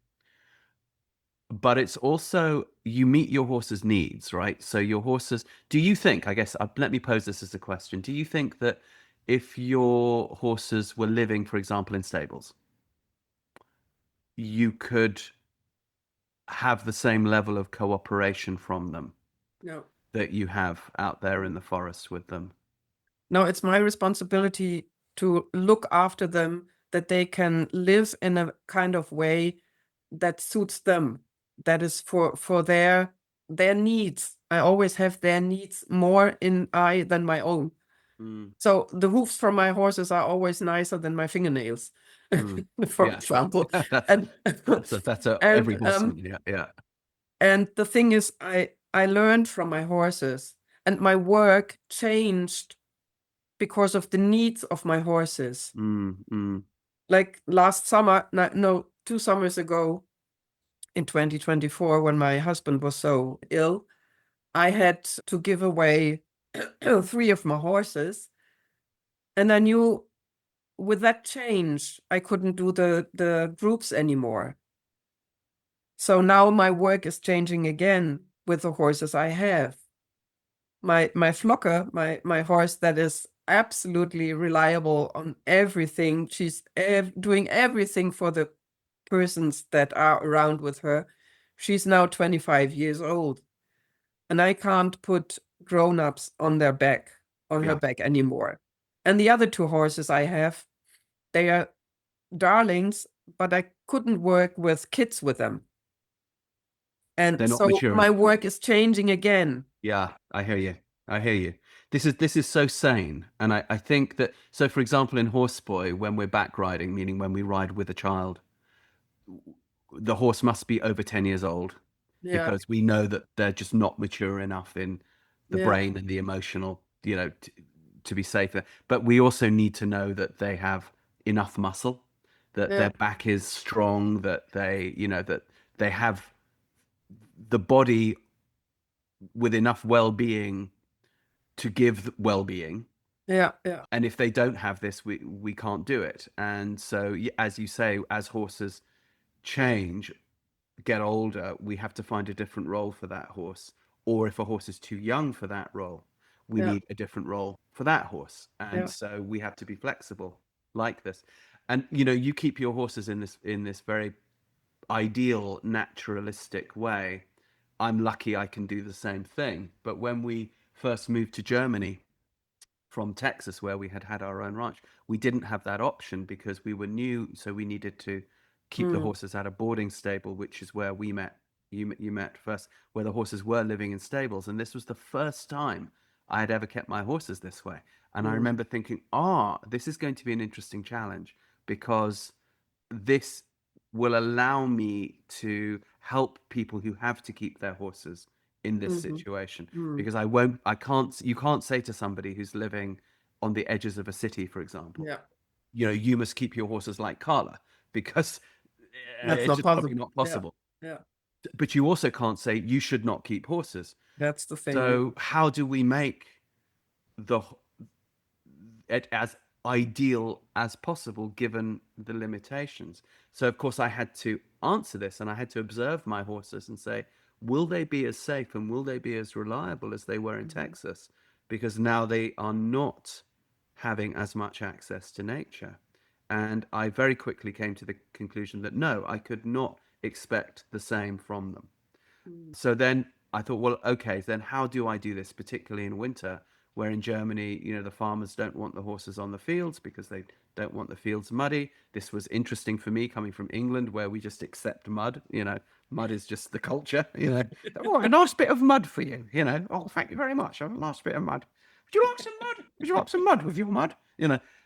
but it's also, you meet your horse's needs, right? So your horses, do you think, I guess, let me pose this as a question. Do you think that if your horses were living, for example, in stables, you could have the same level of cooperation from them No. that you have out there in the forest with them? No, it's my responsibility to look after them, that they can live in a kind of way that suits them, that is for their needs. I always have their needs more in eye than my own. So the hoofs from my horses are always nicer than my fingernails, for example. And that's every horseman. Yeah. And the thing is, I learned from my horses, and my work changed because of the needs of my horses. Like last summer, no, 2 summers ago, in 2024, when my husband was so ill, I had to give away 3 of my horses. And I knew with that change, I couldn't do the groups anymore. So now my work is changing again with the horses I have. My Flocker, my horse that is absolutely reliable on everything. She's doing everything for the persons that are around with her. She's now 25 years old, and I can't put grown-ups on her back anymore. And the other 2 horses I have, they are darlings, but I couldn't work with kids with them. And so mature. my work is changing again. Yeah, I hear you. This is so sane. And I think that, so for example, in Horseboy, when we're back riding, meaning when we ride with a child, the horse must be over 10 years old, Yeah. because we know that they're just not mature enough in the Yeah. brain and the emotional, to be safe. But we also need to know that they have enough muscle, that Yeah. their back is strong, that that they have the body with enough well-being to give well-being. Yeah. Yeah. And if they don't have this, we can't do it. And so, as you say, as horses change, get older, we have to find a different role for that horse. Or if a horse is too young for that role, we Yeah. need a different role for that horse. And Yeah. so we have to be flexible like this. And you keep your horses in this very ideal, naturalistic way. I'm lucky I can do the same thing. But when we first moved to Germany from Texas, where we had our own ranch, we didn't have that option because we were new. So we needed to keep the horses at a boarding stable, which is where we met. You met first, where the horses were living in stables. And this was the first time I had ever kept my horses this way. And I remember thinking, this is going to be an interesting challenge, because this will allow me to help people who have to keep their horses in this situation, because you can't say to somebody who's living on the edges of a city, for example, Yeah. you must keep your horses like Karla, because That's it's not just probably possible. not possible. Yeah. But you also can't say you should not keep horses. That's the thing. So how do we make it as ideal as possible given the limitations? So of course I had to answer this, and I had to observe my horses and say, will they be as safe and will they be as reliable as they were in Texas? Because now they are not having as much access to nature. And I very quickly came to the conclusion that no, I could not expect the same from them. So then I thought, well, okay, then how do I do this, particularly in winter, where in Germany, the farmers don't want the horses on the fields because they don't want the fields muddy. This was interesting for me, coming from England, where we just accept mud. Mud is just the culture. Oh, a nice bit of mud for you. Oh, thank you very much. A nice bit of mud. Would you like some mud? Would you like some mud with your mud?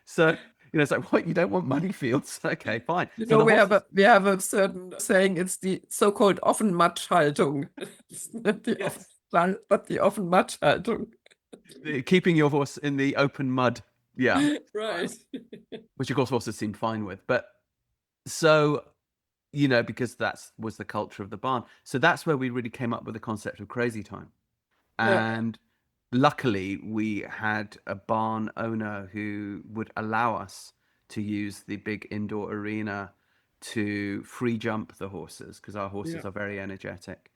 So it's like, what? You don't want muddy fields? Okay, fine. So the we horses, have a certain saying. It's the so-called Offenmatschhaltung. It's not the Yes. but the Offenmatschhaltung. keeping your horse in the open mud, yeah, Right. which of course horses seem fine with. But so, because that was the culture of the barn. So that's where we really came up with the concept of crazy time. Yeah. And luckily we had a barn owner who would allow us to use the big indoor arena to free jump the horses, because our horses are very energetic,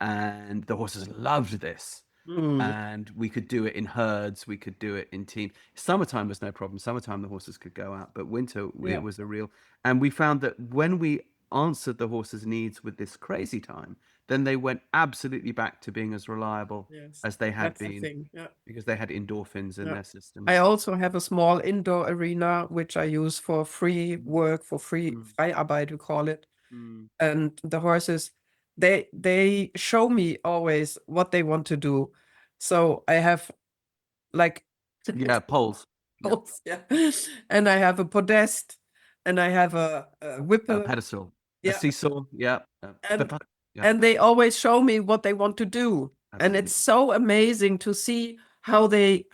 and the horses loved this. And we could do it in herds, we could do it in teams. Summertime was no problem. Summertime the horses could go out, but winter it was a real. And we found that when we answered the horses' needs with this crazy time, then they went absolutely back to being as reliable Yes. as they had That's the been, thing. Yeah. because they had endorphins in their systems. I also have a small indoor arena which I use for free work, for free Freiarbeit, we call it. And the horses, they show me always what they want to do. So I have like Poles, poles, and I have a podest, and I have a a whipper, pedestal, a Yeah. seesaw, and flipper, and they always show me what they want to do. And absolutely. it's so amazing to see how they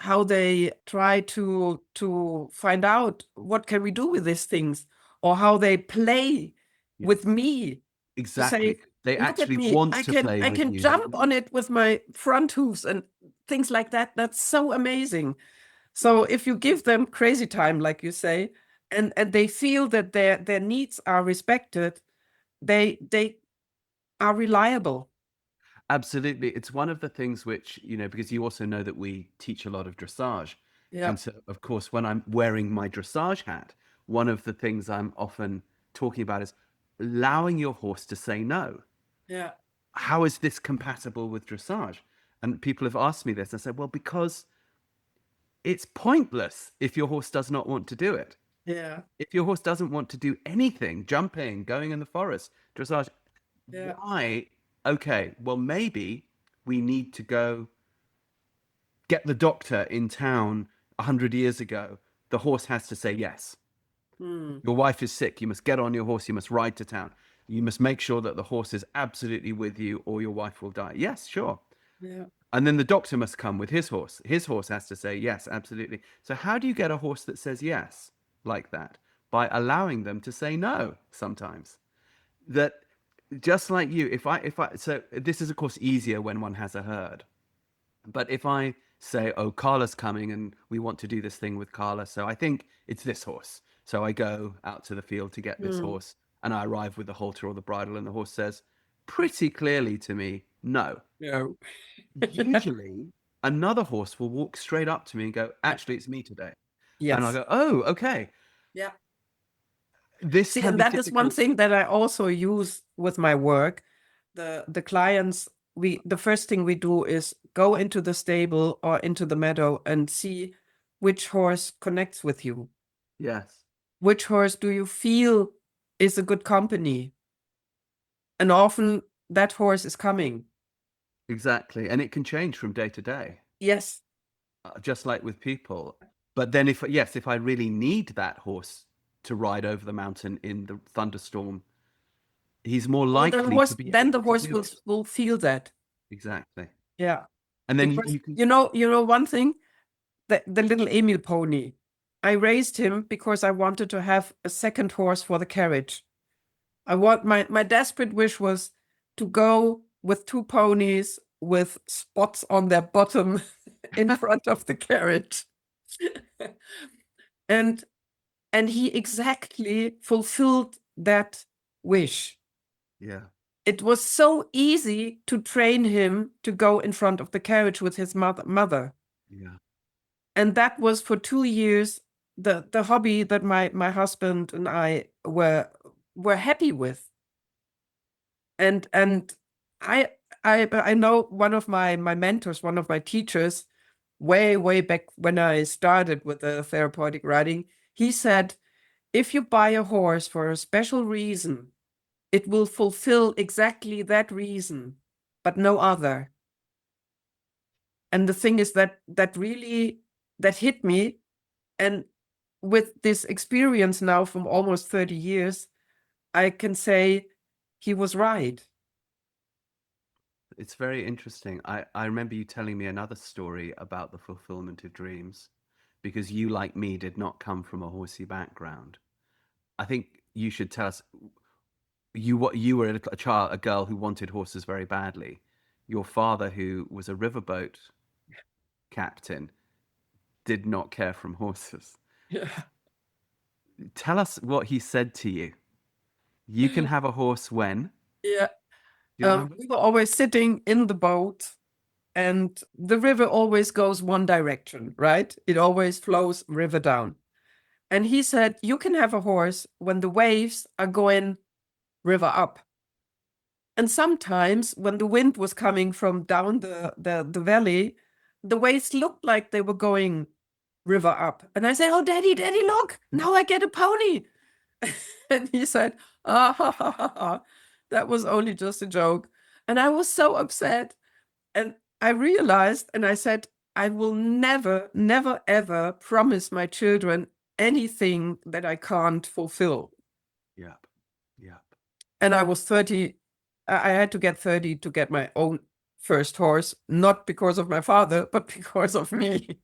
try to find out what can we do with these things, or how they play with me. Exactly. They Look at actually me, want I to can play I with can you. jump on it with my front hooves and things like that. That's so amazing. So if you give them crazy time, like you say, and they feel that their needs are respected, they are reliable. Absolutely. It's one of the things which, because you also know that we teach a lot of dressage. Yeah. And so, of course, when I'm wearing my dressage hat, one of the things I'm often talking about is allowing your horse to say no. Yeah. How is this compatible with dressage? And people have asked me this. I said, well, because it's pointless if your horse does not want to do it. Yeah. If your horse doesn't want to do anything, jumping, going in the forest, dressage, Yeah. why? Okay, well, maybe we need to go get the doctor in town 100 years ago. The horse has to say yes. Your wife is sick. You must get on your horse. You must ride to town. You must make sure that the horse is absolutely with you or your wife will die. Yes, sure. Yeah. And then the doctor must come with his horse. His horse has to say, yes, absolutely. So how do you get a horse that says yes like that? By allowing them to say no sometimes. That just like you, so this is of course easier when one has a herd. But if I say, oh, Karla's coming and we want to do this thing with Karla, so I think it's this horse. So I go out to the field to get this horse and I arrive with the halter or the bridle and the horse says pretty clearly to me, no. No. Usually another horse will walk straight up to me and go, actually, it's me today. And I'll Yes. go, oh, okay. Yeah. This See, can and be that is one difficult. thing that I also use with my work. The clients, the first thing we do is go into the stable or into the meadow and see which horse connects with you. Yes, Which horse do you feel is a good company? And often that horse is coming. exactly. And it can change from day to day, Yes. just like with people. But then if I really need that horse to ride over the mountain in the thunderstorm, he's more Well, likely to be then the able to horse do it. will feel that. Exactly. Yeah. And then Because you can, you know one thing, the little Emil pony, I raised him because I wanted to have a second horse for the carriage. My desperate wish was to go with two ponies with spots on their bottom in front of the carriage. and he exactly fulfilled that wish. yeah, It was so easy to train him to go in front of the carriage with his mother. yeah. And that was for 2 years the hobby that my husband and I were happy with. And I know one of my mentors, one of my teachers, way back when I started with the therapeutic riding, he said, if you buy a horse for a special reason, it will fulfill exactly that reason, but no other. And the thing is that really that hit me. And with this experience now from almost 30 years, I can say he was right. It's very interesting. I remember you telling me another story about the fulfillment of dreams because you, like me, did not come from a horsey background. I think you should tell us you were a girl who wanted horses very badly. Your father, who was a riverboat captain, did not care for horses. Yeah. Tell us what he said to you. You can have a horse when? Yeah. Do you remember? We were always sitting in the boat, and the river always goes one direction, right? It always flows river down. And he said, you can have a horse when the waves are going river up. And sometimes when the wind was coming from down the valley, the waves looked like they were going river up. And I said, oh, Daddy, look, now I get a pony. And he said, ah, ha, ha, ha, ha. That was only just a joke. And I was so upset. And I realized, and I said, I will never, ever promise my children anything that I can't fulfill. Yep. Yep. And I was 30. I had to get 30 to get my own first horse, not because of my father, but because of me.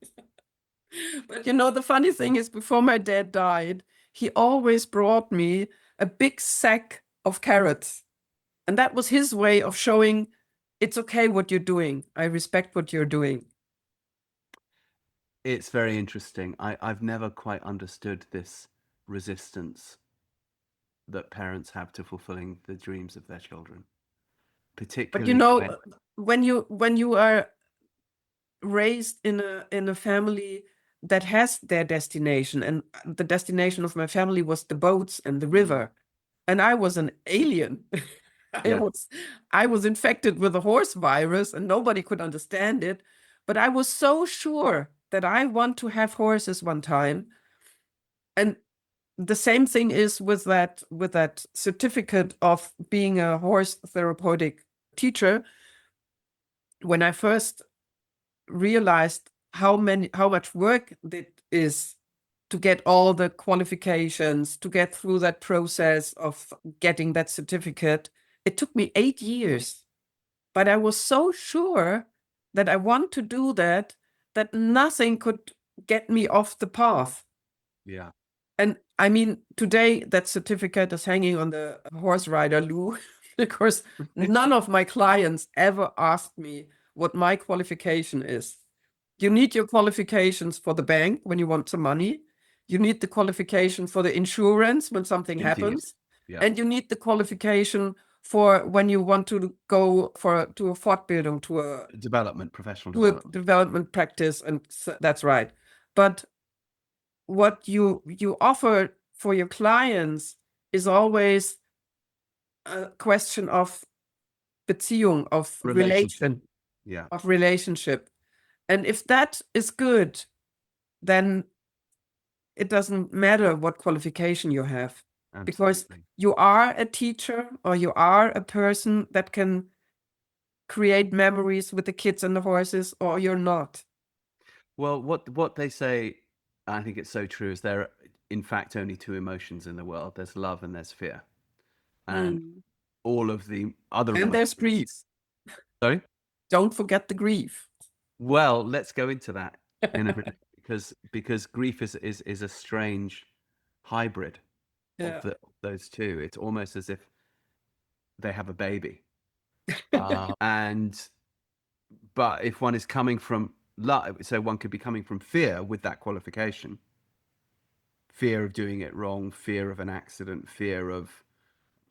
But the funny thing is, before my dad died, he always brought me a big sack of carrots. And that was his way of showing it's okay what you're doing. I respect what you're doing. It's very interesting. I've never quite understood this resistance that parents have to fulfilling the dreams of their children, But particularly when you are raised in a family that has their destination, and the destination of my family was the boats and the river, and I was an alien. Yeah. I was infected with a horse virus and nobody could understand it, but I was so sure that I want to have horses one time. And the same thing is with that certificate of being a horse therapeutic teacher. When I first realized how much work it is to get all the qualifications, to get through that process of getting that certificate. It took me 8 years, but I was so sure that I want to do that, that nothing could get me off the path. Yeah. And I mean, today that certificate is hanging on the horse rider loo, because none of my clients ever asked me what my qualification is. You need your qualifications for the bank when you want some money. You need the qualification for the insurance when something Indeed. happens. Yeah. And you need the qualification for when you want to go to a Fortbildung, to a Professional to a development. development practice, and that's right. But what you offer for your clients is always a question of Beziehung, of relation, Yeah. of relationship. And if that is good, then it doesn't matter what qualification you have, because Absolutely. you are a teacher, or you are a person that can create memories with the kids and the horses, or you're not. Well, what they say, I think it's so true, is there are in fact only two emotions in the world. There's love and there's fear. And all of the other And there's emotions. grief. Sorry? Don't forget the grief. Well, let's go into that in a minute, because grief is a strange hybrid Yeah. of those two. It's almost as if they have a baby. But if one is coming from love, so one could be coming from fear with that qualification. Fear of doing it wrong, fear of an accident, fear of,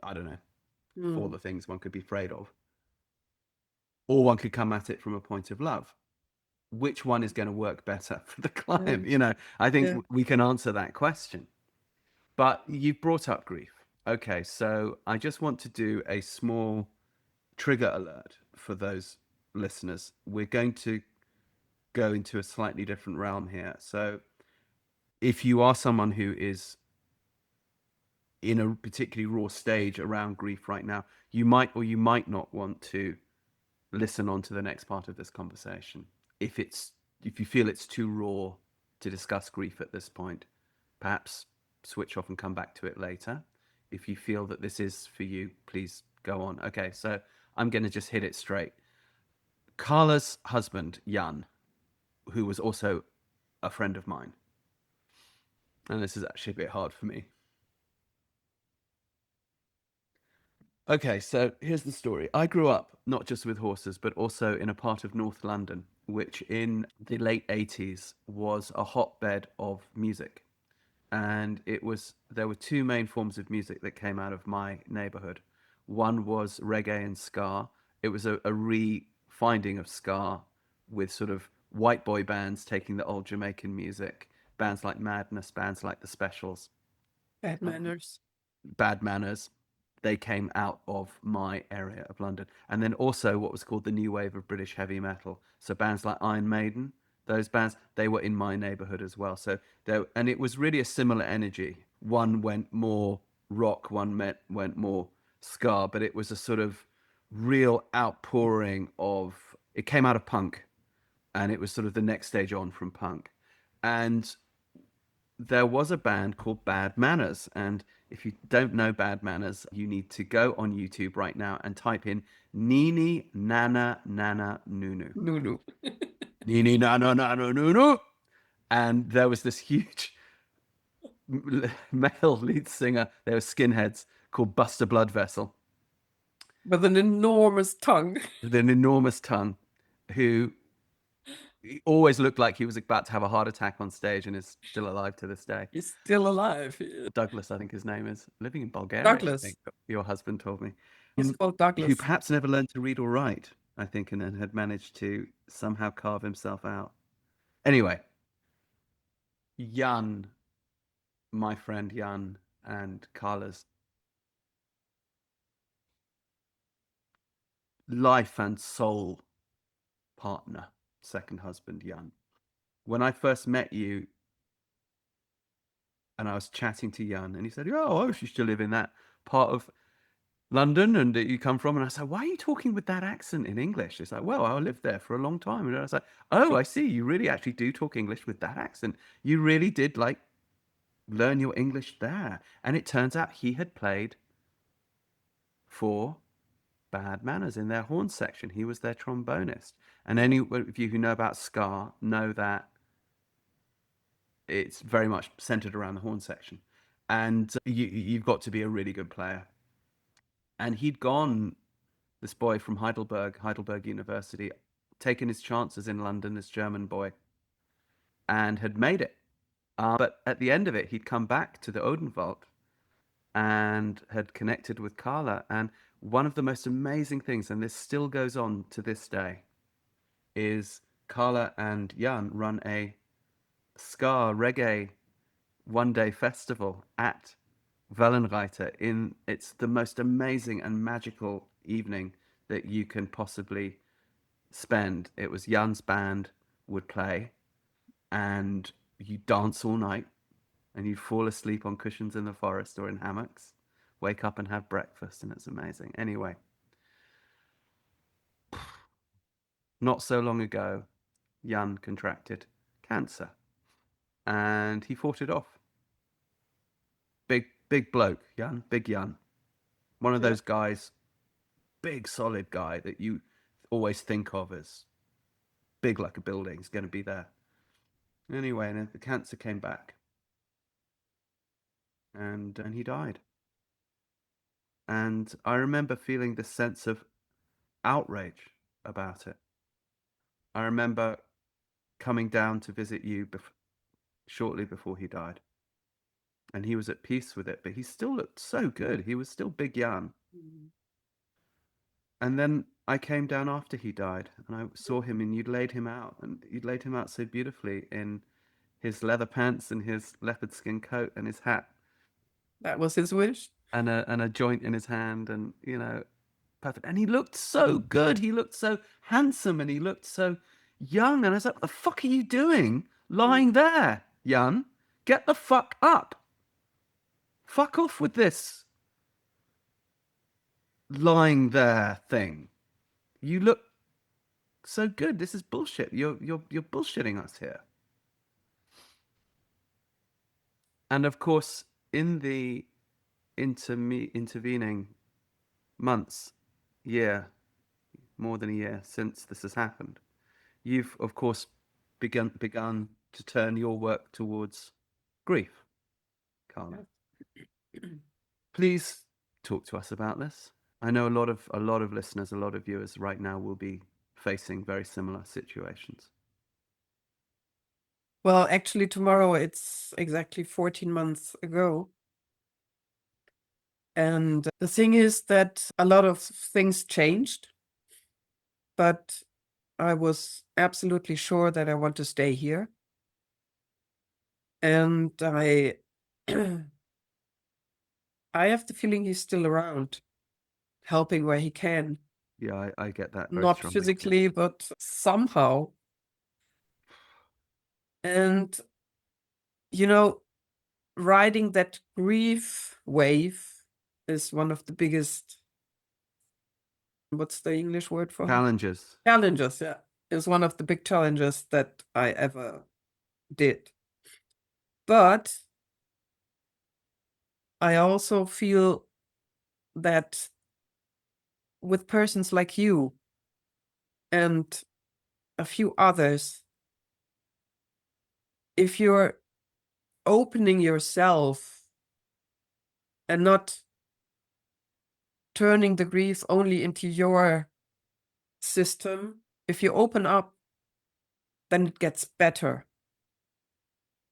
I don't know, all the things one could be afraid of. Or one could come at it from a point of love. Which one is going to work better for the client? Yeah. You know, I think Yeah. we can answer that question. But you've brought up grief. Okay, so I just want to do a small trigger alert for those listeners. We're going to go into a slightly different realm here. So if you are someone who is in a particularly raw stage around grief right now, you might or you might not want to listen on to the next part of this conversation. If you feel it's too raw to discuss grief at this point, perhaps switch off and come back to it later. If you feel that this is for you, please go on. Okay, so I'm going to just hit it straight. Karla's husband, Jan, who was also a friend of mine, and this is actually a bit hard for me. Okay, so here's the story. I grew up not just with horses, but also in a part of North London, which in the late 80s was a hotbed of music. And there were two main forms of music that came out of my neighborhood. One was reggae and ska. It was a re-finding of ska with sort of white boy bands taking the old Jamaican music, bands like Madness, bands like The Specials, Bad manners. Bad Manners. They came out of my area of London. And then also what was called the new wave of British heavy metal. So bands like Iron Maiden, those bands, they were in my neighborhood as well. So and it was really a similar energy. One went more rock, one went more ska, but it was a sort of real outpouring of, it came out of punk, and it was sort of the next stage on from punk. And there was a band called Bad Manners. And if you don't know Bad Manners, you need to go on YouTube right now and type in Nini Nana Nana Nunu. Lulu. Nini Nana Nana Nunu. And there was this huge male lead singer, they were skinheads, called Buster Blood Vessel. With an enormous tongue. With an enormous tongue, who he always looked like he was about to have a heart attack on stage, and is still alive to this day. He's still alive. Douglas, I think his name is, living in Bulgaria. Douglas. I think your husband told me. He's called Douglas. Who perhaps never learned to read or write, I think, and then had managed to somehow carve himself out. Anyway, Jan, my friend Jan, and Karla's life and soul partner, second husband, Jan. When I first met you, and I was chatting to Jan, and he said, "Oh, I used to live in that part of London, and that you come from." And I said, "Why are you talking with that accent in English?" It's like, "Well, I lived there for a long time." And I was like, "Oh, I see. You really actually do talk English with that accent. You really did like learn your English there. And it turns out he had played for Bad Manners in their horn section. He was their trombonist. And any of you who know about ska know that it's very much centered around the horn section. And you've got to be a really good player. And he'd gone, this boy from Heidelberg University, taken his chances in London, this German boy, and had made it. But at the end of it, he'd come back to the Odenwald and had connected with Karla. And one of the most amazing things, and this still goes on to this day, is Karla and Jan run a ska reggae one-day festival at Wellenreiter. It's the most amazing and magical evening that you can possibly spend. It was Jan's band would play, and you dance all night, and you fall asleep on cushions in the forest or in hammocks, wake up and have breakfast, and it's amazing. Anyway, not so long ago, Jan contracted cancer, and he fought it off. Big bloke, Jan, big Jan. One of those guys, big solid guy that you always think of as big like a building. He's going to be there. Anyway, and the cancer came back, and he died. And I remember feeling this sense of outrage about it. I remember coming down to visit you shortly before he died. And he was at peace with it, but he still looked so good. He was still big Jan. Mm-hmm. And then I came down after he died, and I saw him, and you'd laid him out, and you'd laid him out so beautifully in his leather pants and his leopard skin coat and his hat. That was his wish. And a joint in his hand, and, you know, perfect. And he looked so good. He looked so handsome, and he looked so young. And I was like, what the fuck are you doing lying there, Jan? Get the fuck up. Fuck off with this lying there thing. You look so good. This is bullshit. You're bullshitting us here. And of course, in the intervening months, more than a year since this has happened, you've of course begun to turn your work towards grief, Karla. Please talk to us about this. I know a lot of listeners, a lot of viewers right now will be facing very similar situations. Well, actually, tomorrow it's exactly 14 months ago. And the thing is that a lot of things changed, but I was absolutely sure that I want to stay here. And I have the feeling he's still around, helping where he can. Yeah, I get that. Not physically, but somehow. And, you know, riding that grief wave is one of the biggest, what's the English word for challenges? Challenges, yeah. Is one of the big challenges that I ever did. But I also feel that with persons like you and a few others, if you're opening yourself and not turning the grief only into your system, if you open up, then it gets better.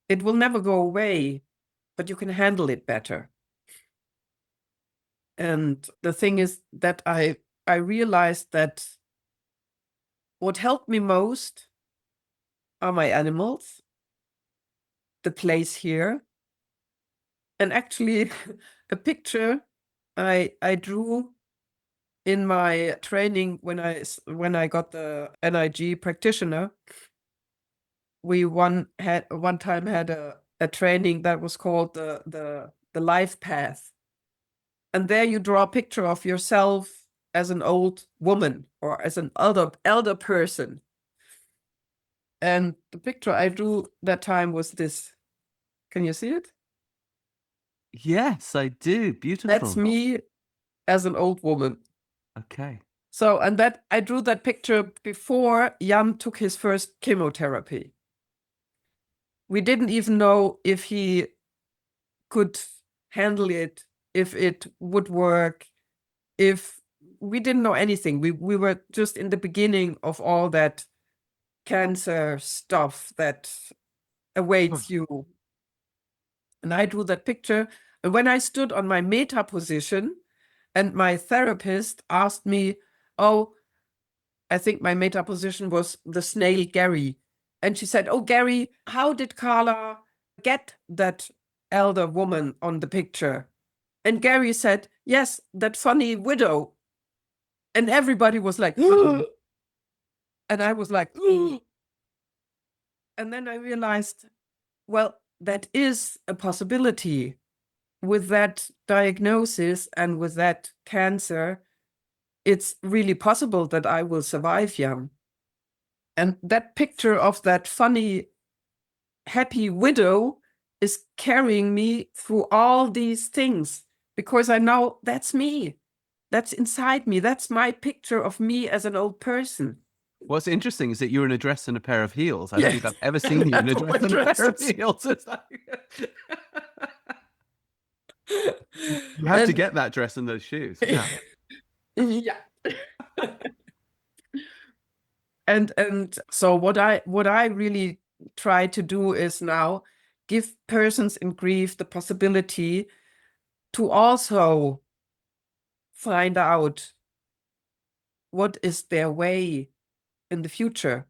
It will never go away, but you can handle it better. And the thing is that I realized that what helped me most are my animals, the place here, and actually a picture I drew in my training when I got the NIG practitioner. We one time had a training that was called the life path. And there you draw a picture of yourself as an old woman or as an elder person. And the picture I drew that time was this. Can you see it? Yes, I do. Beautiful. That's me as an old woman. Okay. So, and that I drew that picture before Jan took his first chemotherapy. We didn't even know if he could handle it, if it would work, if we didn't know anything. We were just in the beginning of all that cancer stuff that awaits you. And I drew that picture. And when I stood on my meta position and my therapist asked me, oh, I think my meta position was the snail Gary. And she said, oh, Gary, how did Karla get that elder woman on the picture? And Gary said, yes, that funny widow. And everybody was like, and I was like, and then I realized, well, that is a possibility. With that diagnosis and with that cancer, it's really possible that I will survive, Jan. And that picture of that funny, happy widow is carrying me through all these things because I know that's me. That's inside me. That's my picture of me as an old person. What's interesting is that you're in a dress and a pair of heels. I don't think I've ever seen you in a dress and a pair of heels. It's like... You have to get that dress and those shoes. Yeah. Yeah. And so what I really try to do is now give persons in grief the possibility to also find out what is their way in the future.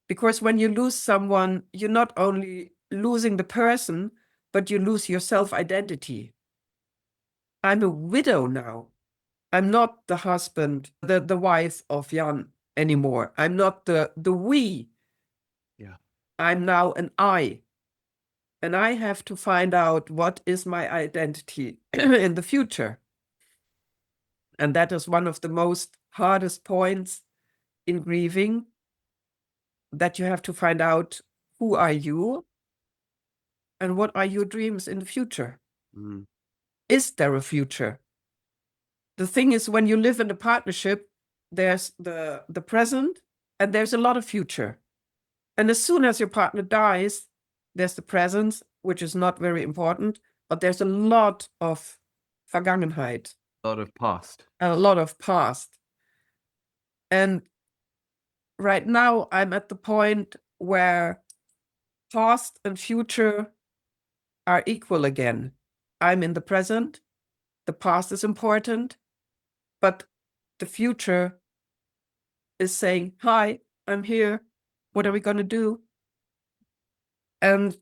Because when you lose someone, you're not only losing the person, but you lose your self-identity. I'm a widow now. I'm not the husband, the wife of Jan anymore. I'm not the we. Yeah. I'm now an I. And I have to find out what is my identity in the future. And that is one of the most hardest points in grieving, that you have to find out who are you and what are your dreams in the future. Mm. Is there a future? The thing is, when you live in a partnership, there's the present and there's a lot of future. And as soon as your partner dies, there's the present, which is not very important, but there's a lot of Vergangenheit. A lot of past. A lot of past. And right now I'm at the point where past and future are equal again. I'm in the present. The past is important, but the future is saying, hi, I'm here. What are we going to do? And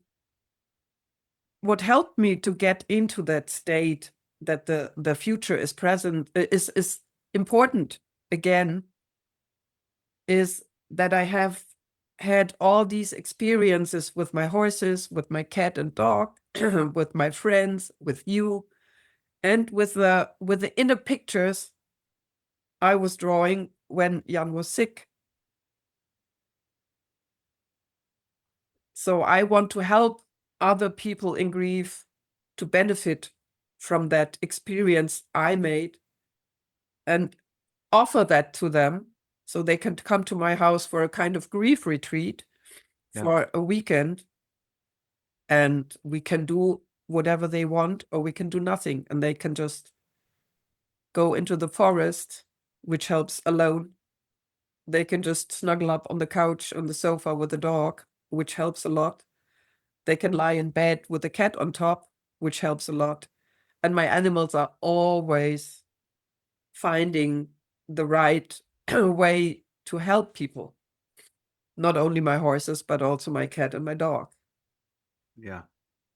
what helped me to get into that state that the future is present, is important again, is that I have had all these experiences with my horses, with my cat and dog, with my friends, with you, and with the inner pictures I was drawing when Jan was sick. So I want to help other people in grief to benefit from that experience I made and offer that to them so they can come to my house for a kind of grief retreat for a weekend, and we can do whatever they want, or we can do nothing, and they can just go into the forest, which helps alone. They can just snuggle up on the couch, on the sofa with the dog, which helps a lot. They can lie in bed with the cat on top, which helps a lot. And my animals are always finding the right way to help people. Not only my horses, but also my cat and my dog. Yeah.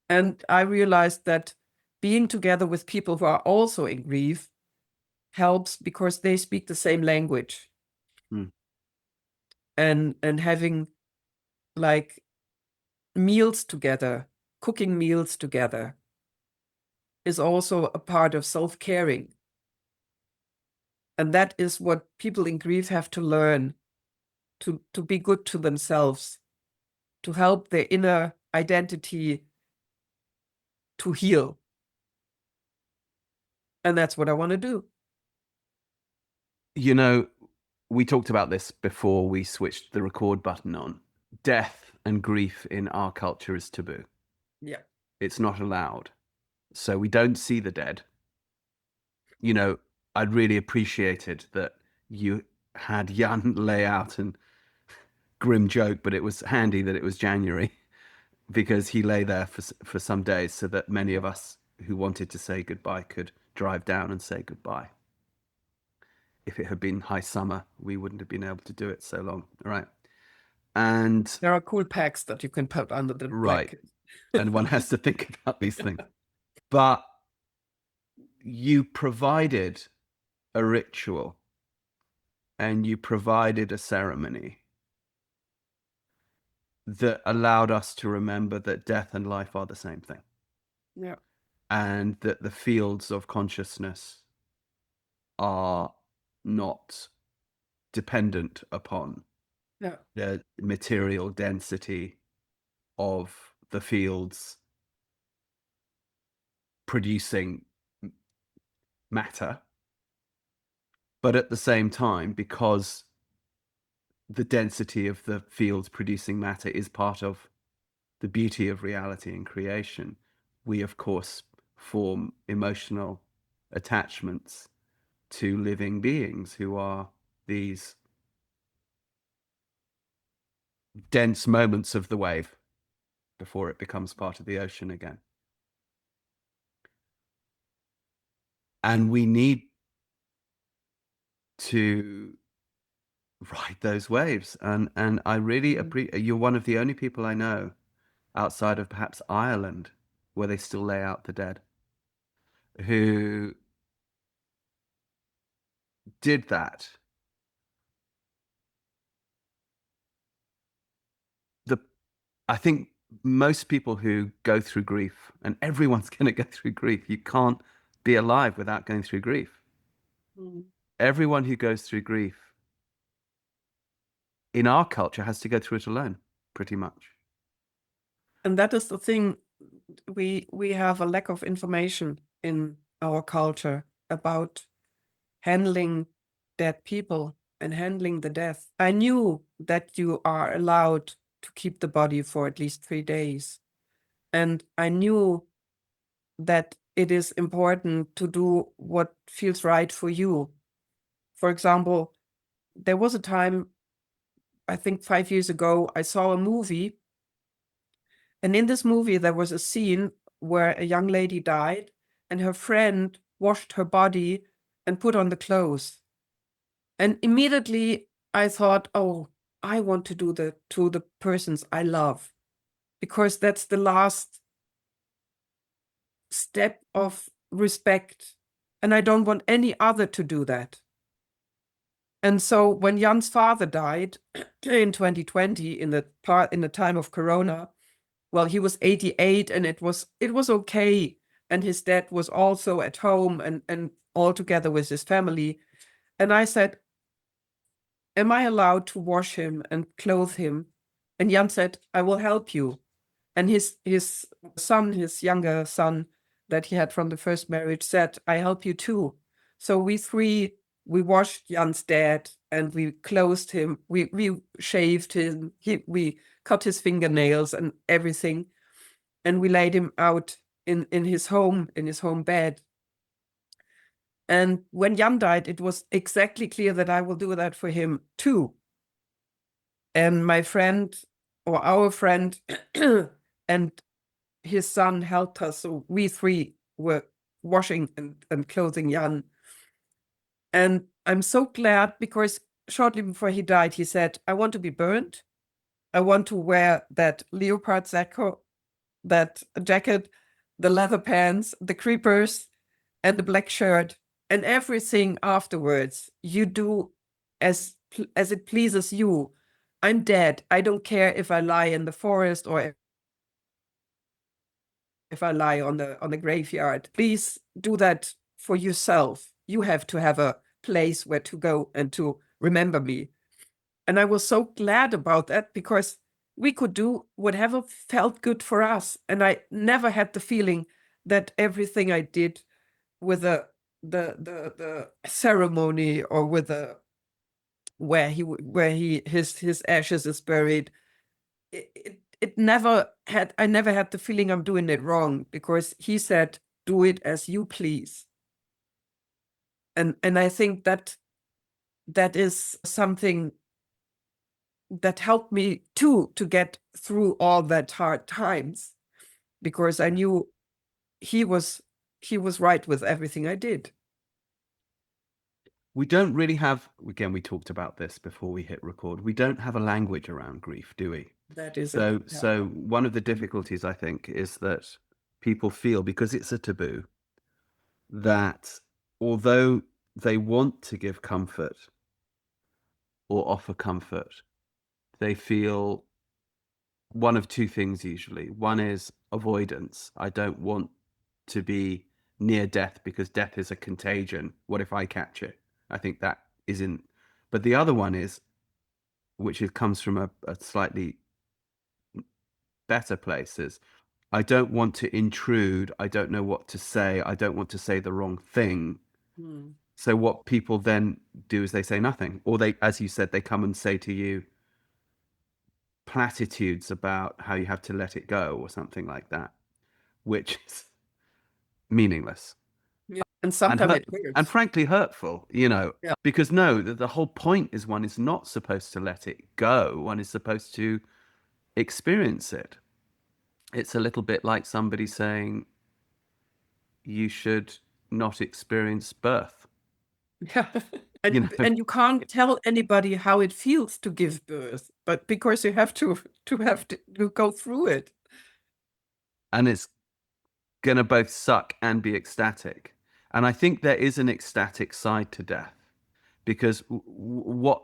And I realized that being together with people who are also in grief helps because they speak the same language. Mm. And having like meals together, cooking meals together, is also a part of self-caring. And that is what people in grief have to learn, to be good to themselves, to help their inner identity to heal. And that's what I want to do. You know, we talked about this before we switched the record button on. Death and grief in our culture is taboo. Yeah. It's not allowed. So we don't see the dead. You know, I'd really appreciated that you had Jan lay out and grim joke, but it was handy that it was January because he lay there for some days so that many of us who wanted to say goodbye could drive down and say goodbye. If it had been high summer, we wouldn't have been able to do it so long, right? And there are cool packs that you can put under the blanket. And one has to think about these things. But you provided a ritual and you provided a ceremony that allowed us to remember that death and life are the same thing. Yeah. And that the fields of consciousness are not dependent upon the material density of the fields producing matter. But at the same time, because the density of the fields producing matter is part of the beauty of reality and creation, we of course form emotional attachments to living beings who are these dense moments of the wave before it becomes part of the ocean again. And we need to ride those waves. And I really appreciate, you're one of the only people I know outside of perhaps Ireland where they still lay out the dead, who did that. I think most people who go through grief, and everyone's going to go through grief, you can't be alive without going through grief. Everyone who goes through grief in our culture has to go through it alone, pretty much. And that is the thing. We have a lack of information in our culture about handling dead people and handling the death. I knew that you are allowed to keep the body for at least 3 days. And I knew that it is important to do what feels right for you. For example, there was a time, I think 5 years ago, I saw a movie. And in this movie, there was a scene where a young lady died and her friend washed her body and put on the clothes. And immediately I thought, oh, I want to do that to the persons I love, because that's the last step of respect. And I don't want any other to do that. And so when Jan's father died in 2020, in the time of Corona, well, he was 88 and it was okay. And his dad was also at home and all together with his family. And I said, am I allowed to wash him and clothe him? And Jan said, I will help you. And his son, his younger son that he had from the first marriage, said, I help you too. So we washed Jan's dad and we clothed him. We shaved him. We cut his fingernails and everything. And we laid him out in his home bed. And when Jan died, it was exactly clear that I will do that for him too. And my friend, or our friend, and his son helped us. So we three were washing and clothing Jan. And I'm so glad, because shortly before he died, he said, I want to be burned. I want to wear that leopard that jacket, the leather pants, the creepers, and the black shirt, and everything afterwards. You do as it pleases you. I'm dead. I don't care if I lie in the forest or if I lie on the graveyard. Please do that for yourself. You have to have a place where to go and to remember me. And I was so glad about that, because we could do whatever felt good for us. And I never had the feeling that everything I did with a the ceremony, or with the where his ashes is buried, it never had, I never had the feeling I'm doing it wrong, because he said, do it as you please. And I think that is something that helped me too, to get through all that hard times, because I knew he was right with everything I did. We don't really have, again, we talked about this before we hit record. We don't have a language around grief, do we? That is So one of the difficulties, I think, is that people feel, because it's a taboo, that although they want to give comfort or offer comfort, they feel one of two things usually. One is avoidance. I don't want to be near death because death is a contagion. What if I catch it? I think that isn't. But the other one is, which comes from a slightly better place, is I don't want to intrude. I don't know what to say. I don't want to say the wrong thing. So what people then do is they say nothing, or they, as you said, they come and say to you platitudes about how you have to let it go or something like that, which is meaningless. Yeah. And sometimes it hurts. And frankly hurtful, you know, Yeah. because no, the whole point is one is not supposed to let it go. One is supposed to experience it. It's a little bit like somebody saying you should not experience birth. Yeah. And you can't tell anybody how it feels to give birth, but because you have to go through it. And it's gonna both suck and be ecstatic. And I think there is an ecstatic side to death, because what,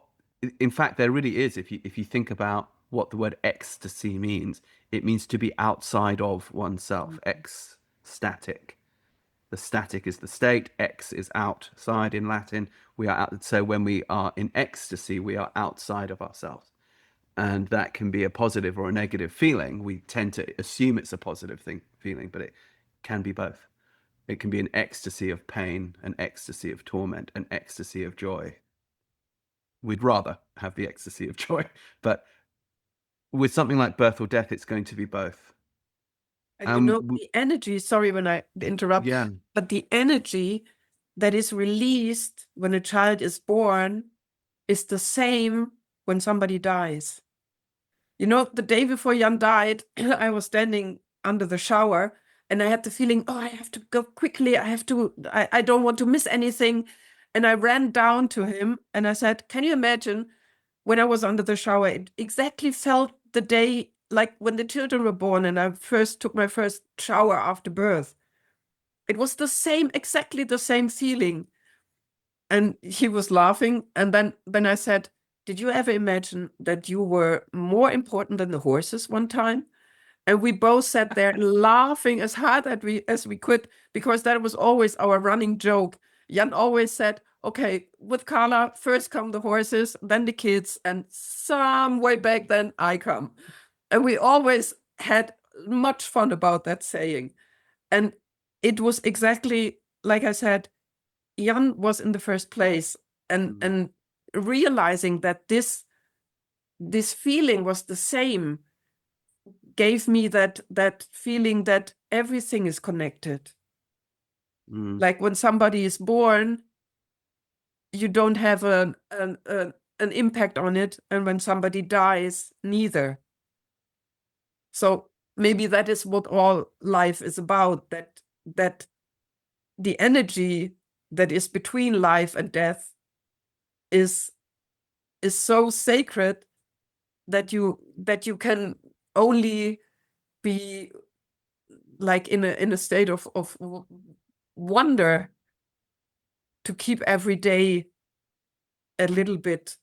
in fact, there really is. If you think about what the word ecstasy means, it means to be outside of oneself. Ecstatic. The static is the state. Ex is outside in Latin. We are out. So when we are in ecstasy, we are outside of ourselves. And that can be a positive or a negative feeling. We tend to assume it's a positive feeling, but it can be both. It can be an ecstasy of pain, an ecstasy of torment, an ecstasy of joy. We'd rather have the ecstasy of joy, but with something like birth or death, it's going to be both. And the energy, sorry when I interrupt, yeah, but the energy that is released when a child is born is the same when somebody dies. You know, the day before Jan died, I was standing under the shower and I had the feeling, oh, I have to go quickly. I don't want to miss anything. And I ran down to him and I said, can you imagine when I was under the shower, it exactly felt the day like when the children were born and I first took my first shower after birth. It was exactly the same feeling. And he was laughing. And then I said, did you ever imagine that you were more important than the horses one time? And we both sat there laughing as hard as we could, because that was always our running joke. Jan always said, okay, with Karla, first come the horses, then the kids, and some way back then I come. And we always had much fun about that saying. And it was exactly like I said, Jan was in the first place, and realizing that this feeling was the same gave me that feeling that everything is connected. Like when somebody is born, you don't have an impact on it, and when somebody dies, neither. So maybe that is what all life is about, that the energy that is between life and death is so sacred that you can only be like in a state of wonder, to keep every day a little bit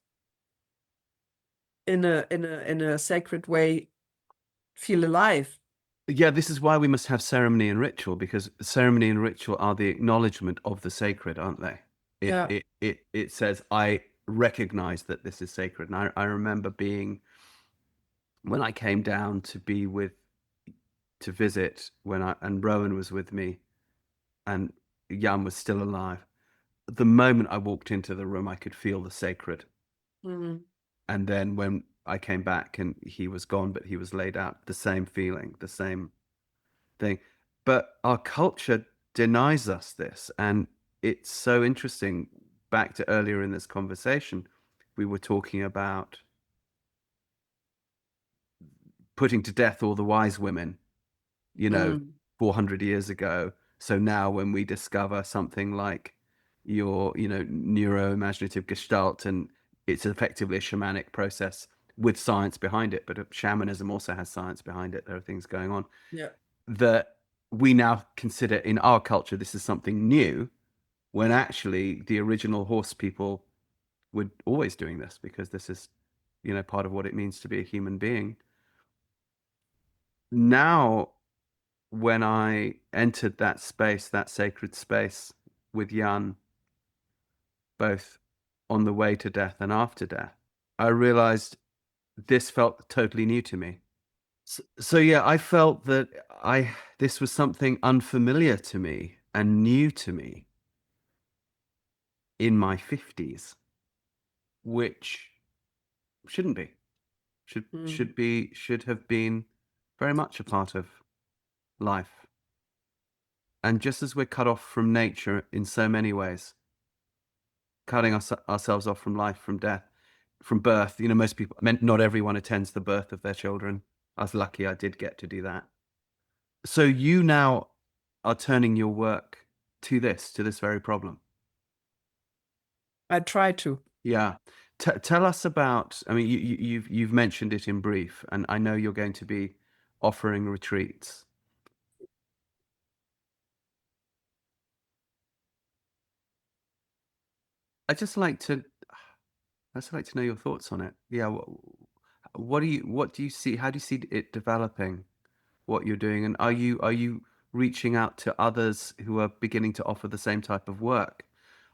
in a sacred way, feel alive. Yeah, this is why we must have ceremony and ritual, because ceremony and ritual are the acknowledgement of the sacred, aren't they? It says, I recognize that this is sacred. And I remember when I came down to visit, and Rowan was with me, and Jan was still alive. The moment I walked into the room, I could feel the sacred. Mm. And then when I came back and he was gone, but he was laid out, the same feeling, the same thing. But our culture denies us this. And it's so interesting. Back to earlier in this conversation, we were talking about putting to death all the wise women, 400 years ago. So now when we discover something like your, Neuro Imaginative Gestalt, and it's effectively a shamanic process with science behind it, but shamanism also has science behind it. There are things going on that we now consider in our culture, this is something new, when actually the original horse people were always doing this, because this is, part of what it means to be a human being. Now, when I entered that space, that sacred space with Jan, both on the way to death and after death, I realized this felt totally new to me. So yeah, I felt that this was something unfamiliar to me and new to me in my 50s, which shouldn't be. Should have been very much a part of life. And just as we're cut off from nature in so many ways, cutting ourselves off from life, from death, from birth, most people, not everyone attends the birth of their children. I was lucky I did get to do that. So you now are turning your work to this very problem. I try to. Yeah. Tell us about, I mean, you've mentioned it in brief, and I know you're going to be offering retreats. I'd just like to know your thoughts on it. Yeah. What do you see? How do you see it developing, what you're doing? And are you reaching out to others who are beginning to offer the same type of work?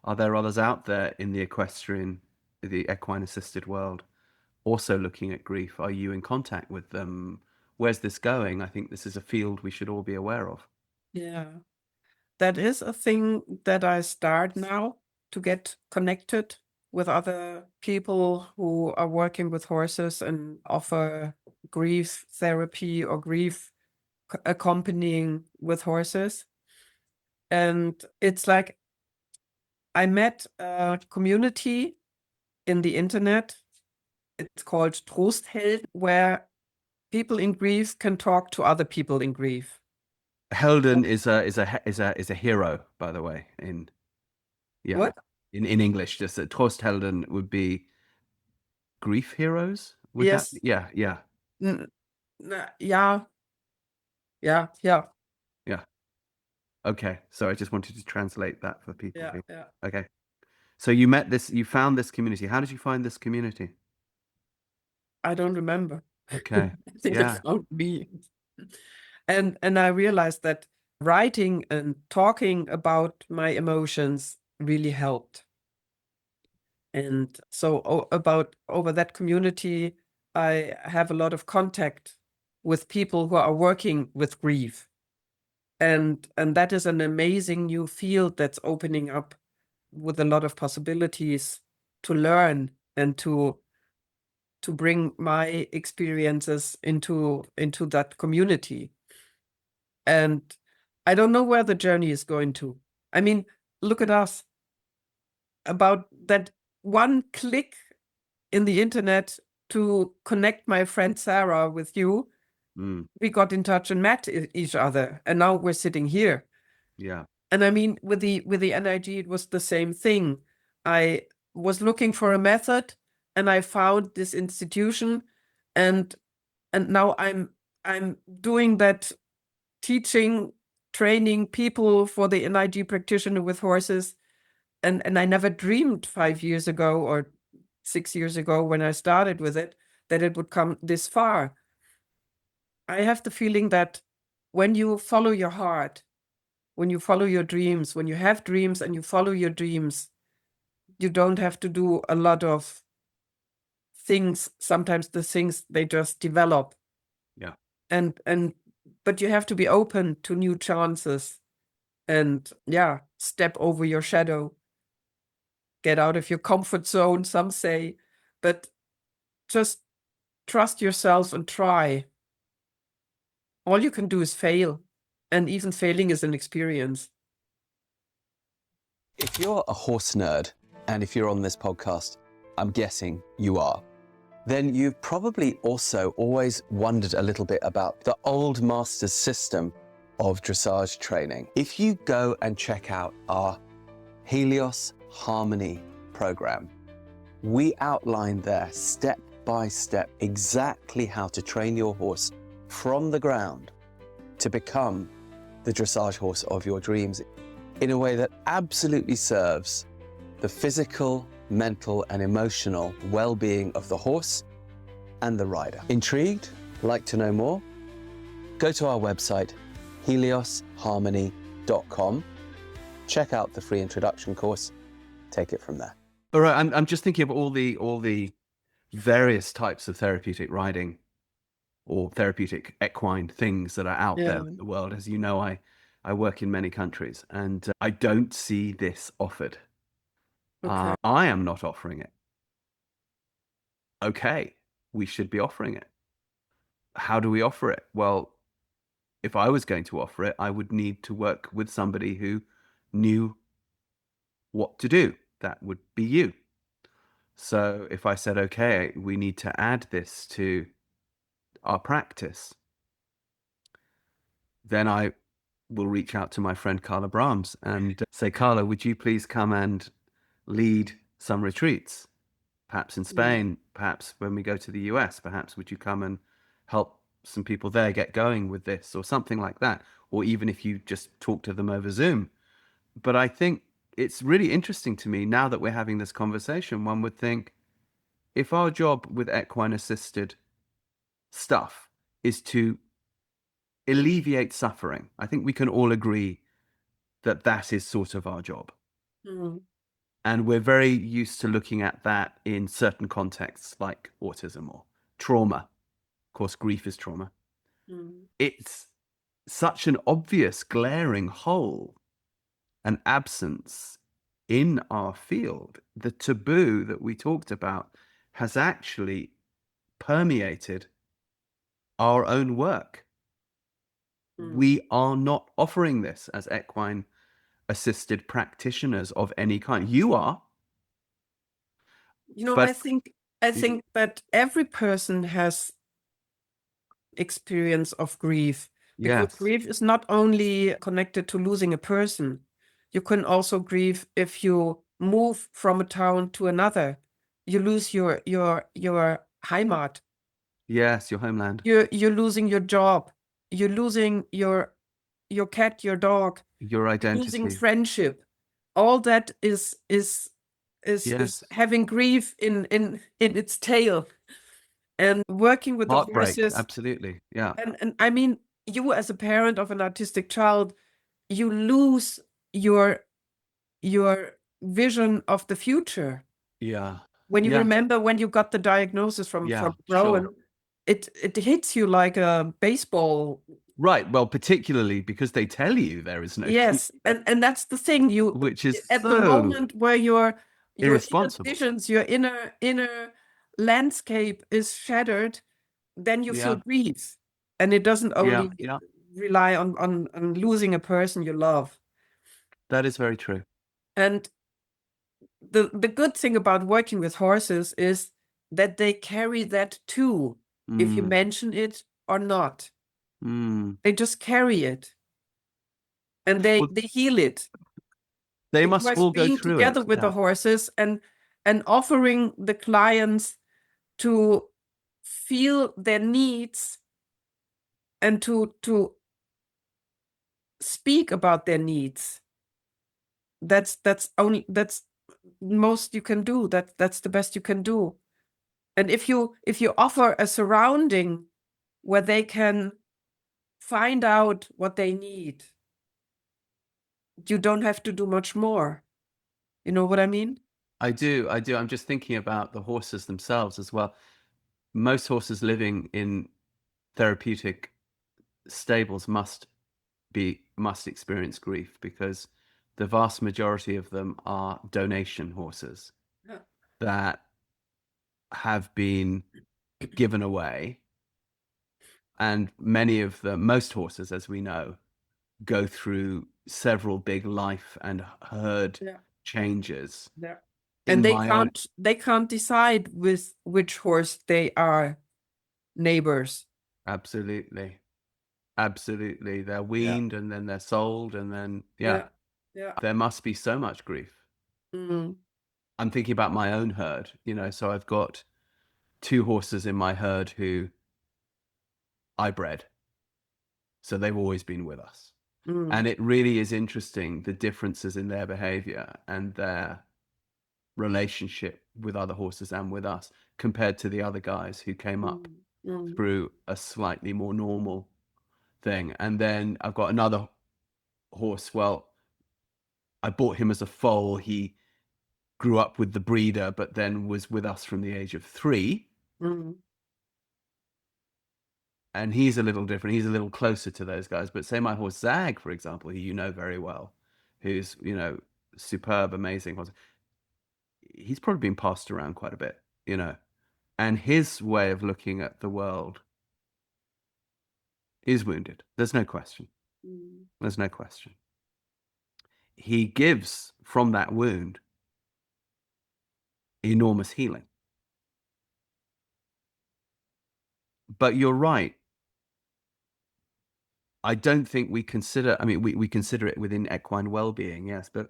Are there others out there in the equine assisted world also looking at grief? Are you in contact with them? Where's this going? I think this is a field we should all be aware of. Yeah. That is a thing that I start now, to get connected with other people who are working with horses and offer grief therapy or grief accompanying with horses. And it's like, I met a community in the internet. It's called Trosthelden, where people in grief can talk to other people in grief. Helden is a hero, by the way. What? In English, just that Trosthelden would be grief heroes. Would Yes. that? Yeah. Yeah. Okay. So I just wanted to translate that for people. Yeah. Okay. So you found this community. How did you find this community? I don't remember. Okay. I think Yeah. it's not me. And I realized that writing and talking about my emotions really helped. And so over that community, I have a lot of contact with people who are working with grief. And that is an amazing new field that's opening up, with a lot of possibilities to learn and to bring my experiences into that community. And I don't know where the journey is going to. I mean, look at us. About that one click in the internet to connect my friend Sarah with you, we got in touch and met each other, and now we're sitting here. Yeah. And I mean, with the NIG, it was the same thing. I was looking for a method, and I found this institution, and now I'm doing that, teaching, training people for the NIG practitioner with horses. And I never dreamed 5 years ago or 6 years ago, when I started with it, that it would come this far. I have the feeling that when you follow your heart, when you follow your dreams, when you have dreams and you follow your dreams, you don't have to do a lot of things. Sometimes the things, they just develop. Yeah. But you have to be open to new chances. and step over your shadow, get out of your comfort zone, some say, but just trust yourself and try. All you can do is fail, and even failing is an experience. If you're a horse nerd, and if you're on this podcast, I'm guessing you are, then you've probably also always wondered a little bit about the old master's system of dressage training. If you go and check out our Helios Harmony program, we outline there step by step exactly how to train your horse from the ground to become the dressage horse of your dreams in a way that absolutely serves the physical, mental, and emotional well-being of the horse and the rider. Intrigued? Like to know more? Go to our website, heliosharmony.com. Check out the free introduction course. Take it from there. All right, I'm just thinking of all the various types of therapeutic riding or therapeutic equine things that are out there in the world. As you know, I work in many countries, and I don't see this offered. Okay. I am not offering it. Okay, we should be offering it. How do we offer it? Well, if I was going to offer it, I would need to work with somebody who knew what to do. That would be you. So if I said, okay, we need to add this to our practice, then I will reach out to my friend Karla Brahms and say, Karla, would you please come and lead some retreats? Perhaps in Spain, perhaps when we go to the US, perhaps would you come and help some people there get going with this or something like that? Or even if you just talk to them over Zoom. But I think it's really interesting to me now that we're having this conversation. One would think if our job with equine assisted stuff is to alleviate suffering, I think we can all agree that that is sort of our job. Mm. And we're very used to looking at that in certain contexts like autism or trauma. Of course, grief is trauma. Mm. It's such an obvious glaring hole, an absence in our field. The taboo that we talked about has actually permeated our own work. We are not offering this as equine assisted practitioners of any kind. You are. You know, But I think that every person has experience of grief, because yes, grief is not only connected to losing a person. You can also grieve if you move from a town to another. You lose your Heimat. yes, your homeland, You're losing your job. You're losing your cat, your dog. your Losing identity. friendship. All that is Yes, having grief in its tail. And working with the heartbreak, horses, absolutely. Yeah, and I mean, you as a parent of an autistic child, you lose your vision of the future. yeah, When you yeah, remember when you got the diagnosis from yeah, Rowan, sure. it hits you like a baseball. Right. Well, particularly because they tell you there is no Yes, future, and that's the thing. You which is at the so moment where your inner irresponsible. visions, your inner landscape is shattered, then you feel Yeah, grief, and it doesn't yeah, only yeah. rely on losing a person you love. That is very true. And the good thing about working with horses is that they carry that too, if you Mm, mention it or not. mm. They just carry it, and Well, they heal it. they must Because all go being through together it. with Yeah, the horses and offering the clients to feel their needs and to speak about their needs, that's most you can do. That's the best you can do. And if you offer a surrounding where they can find out what they need, you don't have to do much more. You know what I mean? I do. I do. I'm just thinking about the horses themselves as well. Most horses living in therapeutic stables must must experience grief, because the vast majority of them are donation horses that have been given away. And many of them, most horses, as we know, go through several big life and herd changes. And In they can't decide with which horse they are neighbors. Absolutely. Absolutely. They're weaned and then they're sold, and then, there must be so much grief. I'm thinking about my own herd, so I've got 2 horses in my herd who I bred. So they've always been with us. And it really is interesting, the differences in their behavior and their relationship with other horses and with us, compared to the other guys who came up through a slightly more normal thing. And then I've got another horse. Well, I bought him as a foal. He grew up with the breeder, but then was with us from the age of 3. And he's a little different. He's a little closer to those guys. But say my horse Zag, for example, who you know very well, who's, superb, amazing horse. He's probably been passed around quite a bit, and his way of looking at the world is wounded. There's no question. There's no question. He gives from that wound enormous healing. But you're right. I don't think we consider, we consider it within equine well-being, yes, but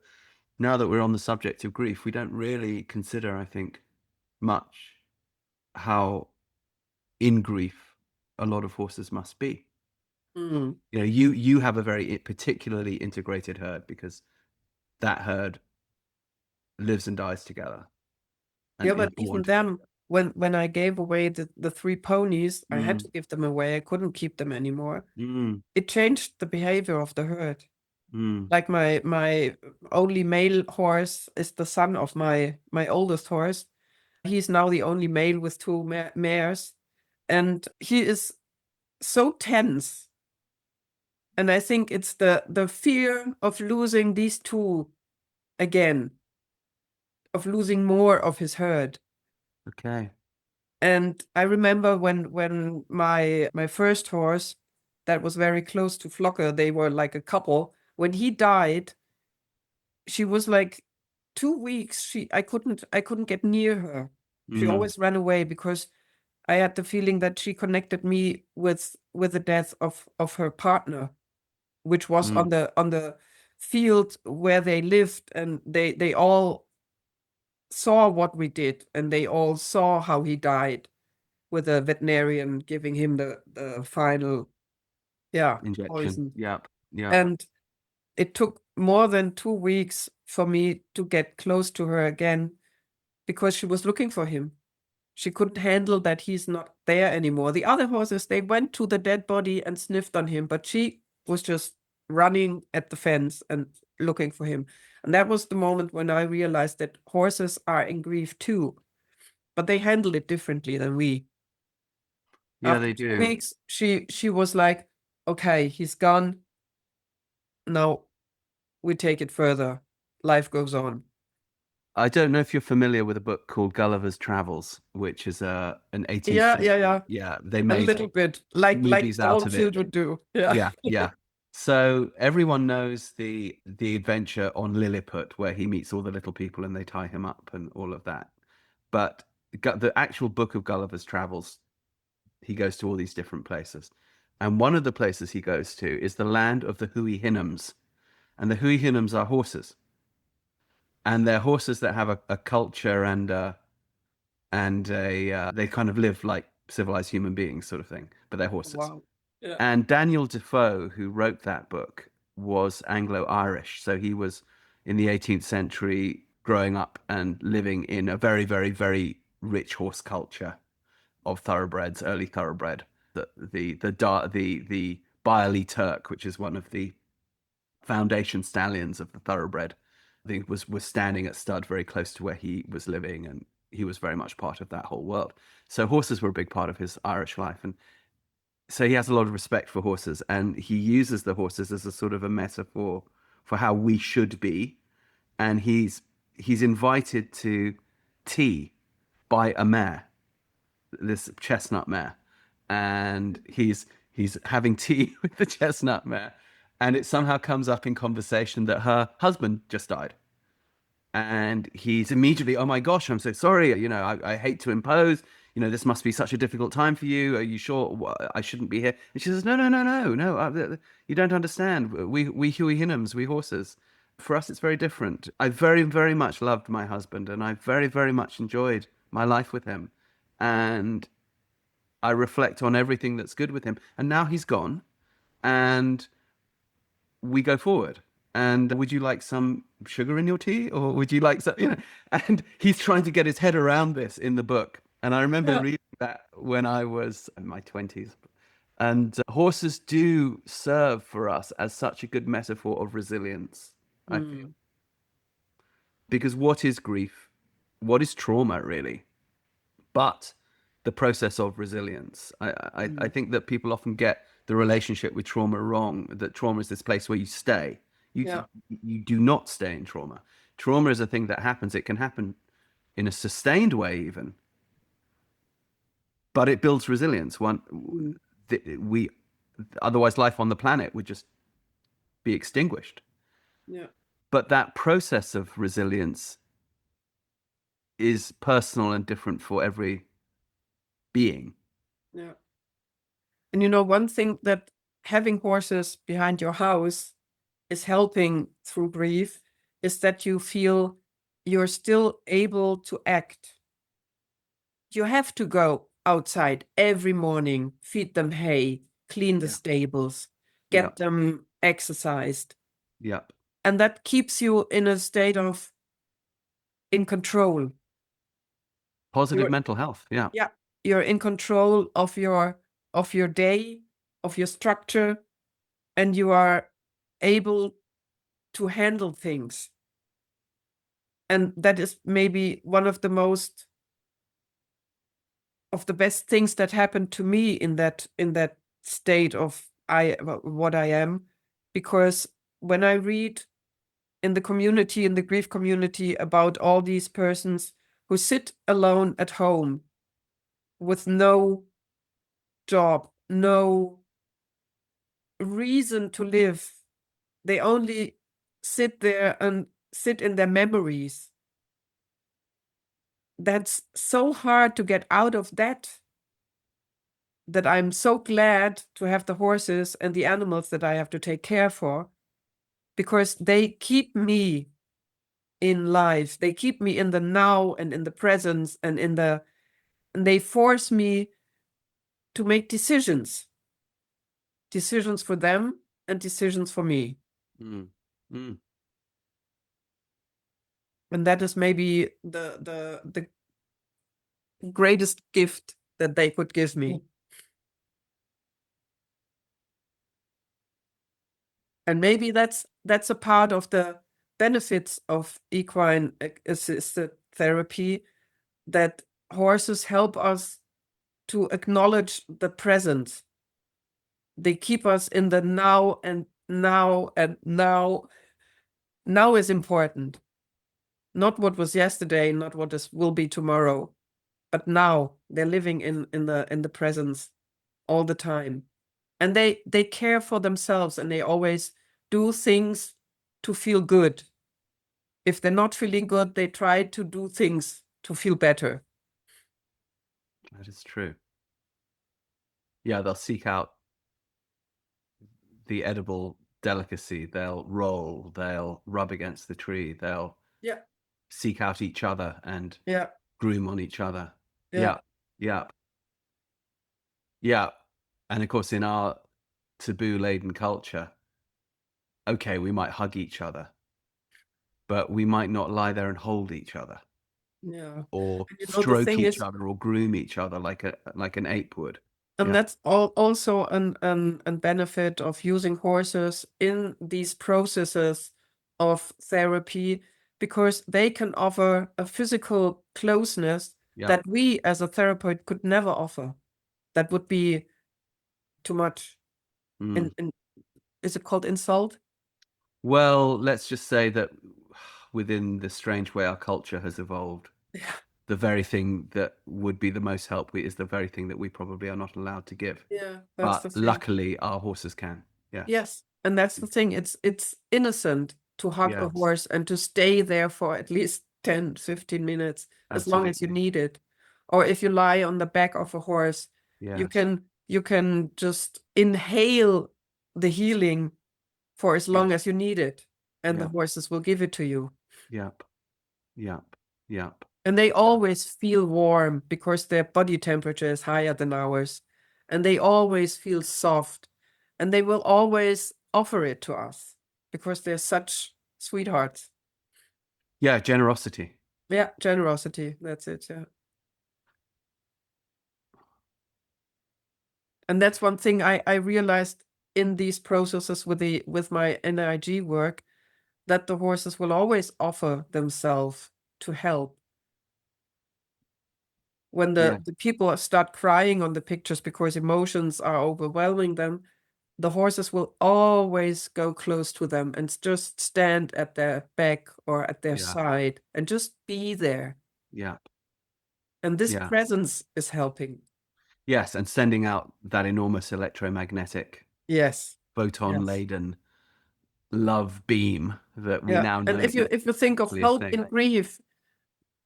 now that we're on the subject of grief, we don't really consider, I think, much how in grief a lot of horses must be. You have a very particularly integrated herd, because that herd lives and dies together. And But even then, when I gave away the 3 ponies, I had to give them away. I couldn't keep them anymore. It changed the behavior of the herd. Like my only male horse is the son of my oldest horse. He's now the only male with 2 mares, and he is so tense. And I think it's the fear of losing these 2 again, of losing more of his herd. Okay. And I remember when my first horse, that was very close to Flocke, they were like a couple. When he died, she was like 2 weeks. I couldn't get near her. She always ran away, because I had the feeling that she connected me with the death of her partner, which was on the field where they lived, and they all saw what we did, and they all saw how he died, with a veterinarian giving him the final Injection. poison. Yep. And it took more than 2 weeks for me to get close to her again, because she was looking for him. She couldn't handle that he's not there anymore. The other horses, they went to the dead body and sniffed on him, but she was just running at the fence and looking for him. And that was the moment when I realized that horses are in grief too, but they handle it differently than we. Yeah, they After 2 do. weeks, she was like, okay, he's gone. Now we take it further. Life goes on. I don't know if you're familiar with a book called Gulliver's Travels, which is an 18th Yeah, century. Yeah, they a made little bit, like movies out all of it. children do. Yeah. So everyone knows the adventure on Lilliput, where he meets all the little people and they tie him up and all of that. But the actual book of Gulliver's Travels, he goes to all these different places. And one of the places he goes to is the land of the Hui Hinnums. And the Hui Hinnums are horses. And they're horses that have a culture and they kind of live like civilized human beings, sort of thing, but they're horses. Wow. Yeah. And Daniel Defoe, who wrote that book, was Anglo-Irish. So he was in the 18th century growing up and living in a very, very, very rich horse culture of thoroughbreds, early thoroughbred. The Byerly Turk, which is one of the foundation stallions of the thoroughbred, I think was standing at stud very close to where he was living, and he was very much part of that whole world. So horses were a big part of his Irish life. And So he has a lot of respect for horses, and he uses the horses as a sort of a metaphor for how we should be. And he's invited to tea by a mare, this chestnut mare, and he's having tea with the chestnut mare, and it somehow comes up in conversation that her husband just died. And he's immediately, oh my gosh, I'm so sorry. I hate to impose. This must be such a difficult time for you. Are you sure I shouldn't be here? And she says, no, no, no, no, no. You don't understand. We Huey Hinhams, we horses. For us, it's very different. I very, very much loved my husband, and I very, very much enjoyed my life with him. And I reflect on everything that's good with him. And now he's gone, and we go forward. And would you like some sugar in your tea, or would you like some? And he's trying to get his head around this in the book. And I remember reading that when I was in my 20s. And horses do serve for us as such a good metaphor of resilience, I feel. Because what is grief? What is trauma, really? But the process of resilience. I think that people often get the relationship with trauma wrong, that trauma is this place where you stay. You do not stay in trauma. Trauma is a thing that happens. It can happen in a sustained way even, but it builds resilience. Otherwise life on the planet would just be extinguished. Yeah. But that process of resilience is personal and different for every being. Yeah. And one thing that having horses behind your house is helping through grief is that you feel you're still able to act. You have to go outside every morning, feed them hay, clean the stables, get them exercised. Yep. And that keeps you in a state of in control. Positive mental health. Yeah. Yeah. You're in control of your day, of your structure, and you are able to handle things. And that is maybe one of the best things that happened to me in that state of what I am, because when I read in the grief community about all these persons who sit alone at home with no job, no reason to live, they only sit there and sit in their memories. That's so hard to get out of that I'm so glad to have the horses and the animals that I have to take care for, because they keep me in life. They keep me in the now and in the presence and they force me to make decisions for them and decisions for me. Mm. Mm. And that is maybe the greatest gift that they could give me. And maybe that's a part of the benefits of equine assisted therapy, that horses help us to acknowledge the present. They keep us in the now, and now and now. Now is important. Not what was yesterday, not what will be tomorrow, but now. They're living in the presence all the time. And they care for themselves, and they always do things to feel good. If they're not feeling good, they try to do things to feel better. That is true. Yeah, they'll seek out the edible delicacy. They'll roll, they'll rub against the tree, they'll seek out each other and groom on each other. Yeah. And of course, in our taboo-laden culture, okay, we might hug each other, but we might not lie there and hold each other. Yeah. Or the stroke thing each is, other, or groom each other like an ape would. and that's also a benefit of using horses in these processes of therapy, because they can offer a physical closeness that we as a therapist could never offer. That would be too much. Mm. And is it called insult? Well, let's just say that within the strange way our culture has evolved, Yeah. the very thing that would be the most help is the very thing that we probably are not allowed to give. Yeah, that's But the thing. luckily, our horses can. Yeah. Yes, and that's the thing. It's innocent to hug a Yes. horse and to stay there for at least 10, 15 minutes, as long as you Absolutely. need it. Or if you lie on the back of a horse, you Yes. can just inhale the healing for as long as you need it, and the Yep. horses will give it to you. Yep. Yep. Yep. And they always feel warm because their body temperature is higher than ours. And they always feel soft. And they will always offer it to us because they're such sweethearts. Yeah. Generosity. Yeah, generosity. That's it. Yeah. And that's one thing I realized in these processes with my NIG work, that the horses will always offer themselves to help. When Yeah. the people start crying on the pictures because emotions are overwhelming them, the horses will always go close to them and just stand at their back or at their Yeah. side and just be there. Yeah. And this Yeah. presence is helping. Yes. And sending out that enormous electromagnetic Yes. photon-laden love beam that we Yeah. now know And if you is think of actually a help thing. in grief,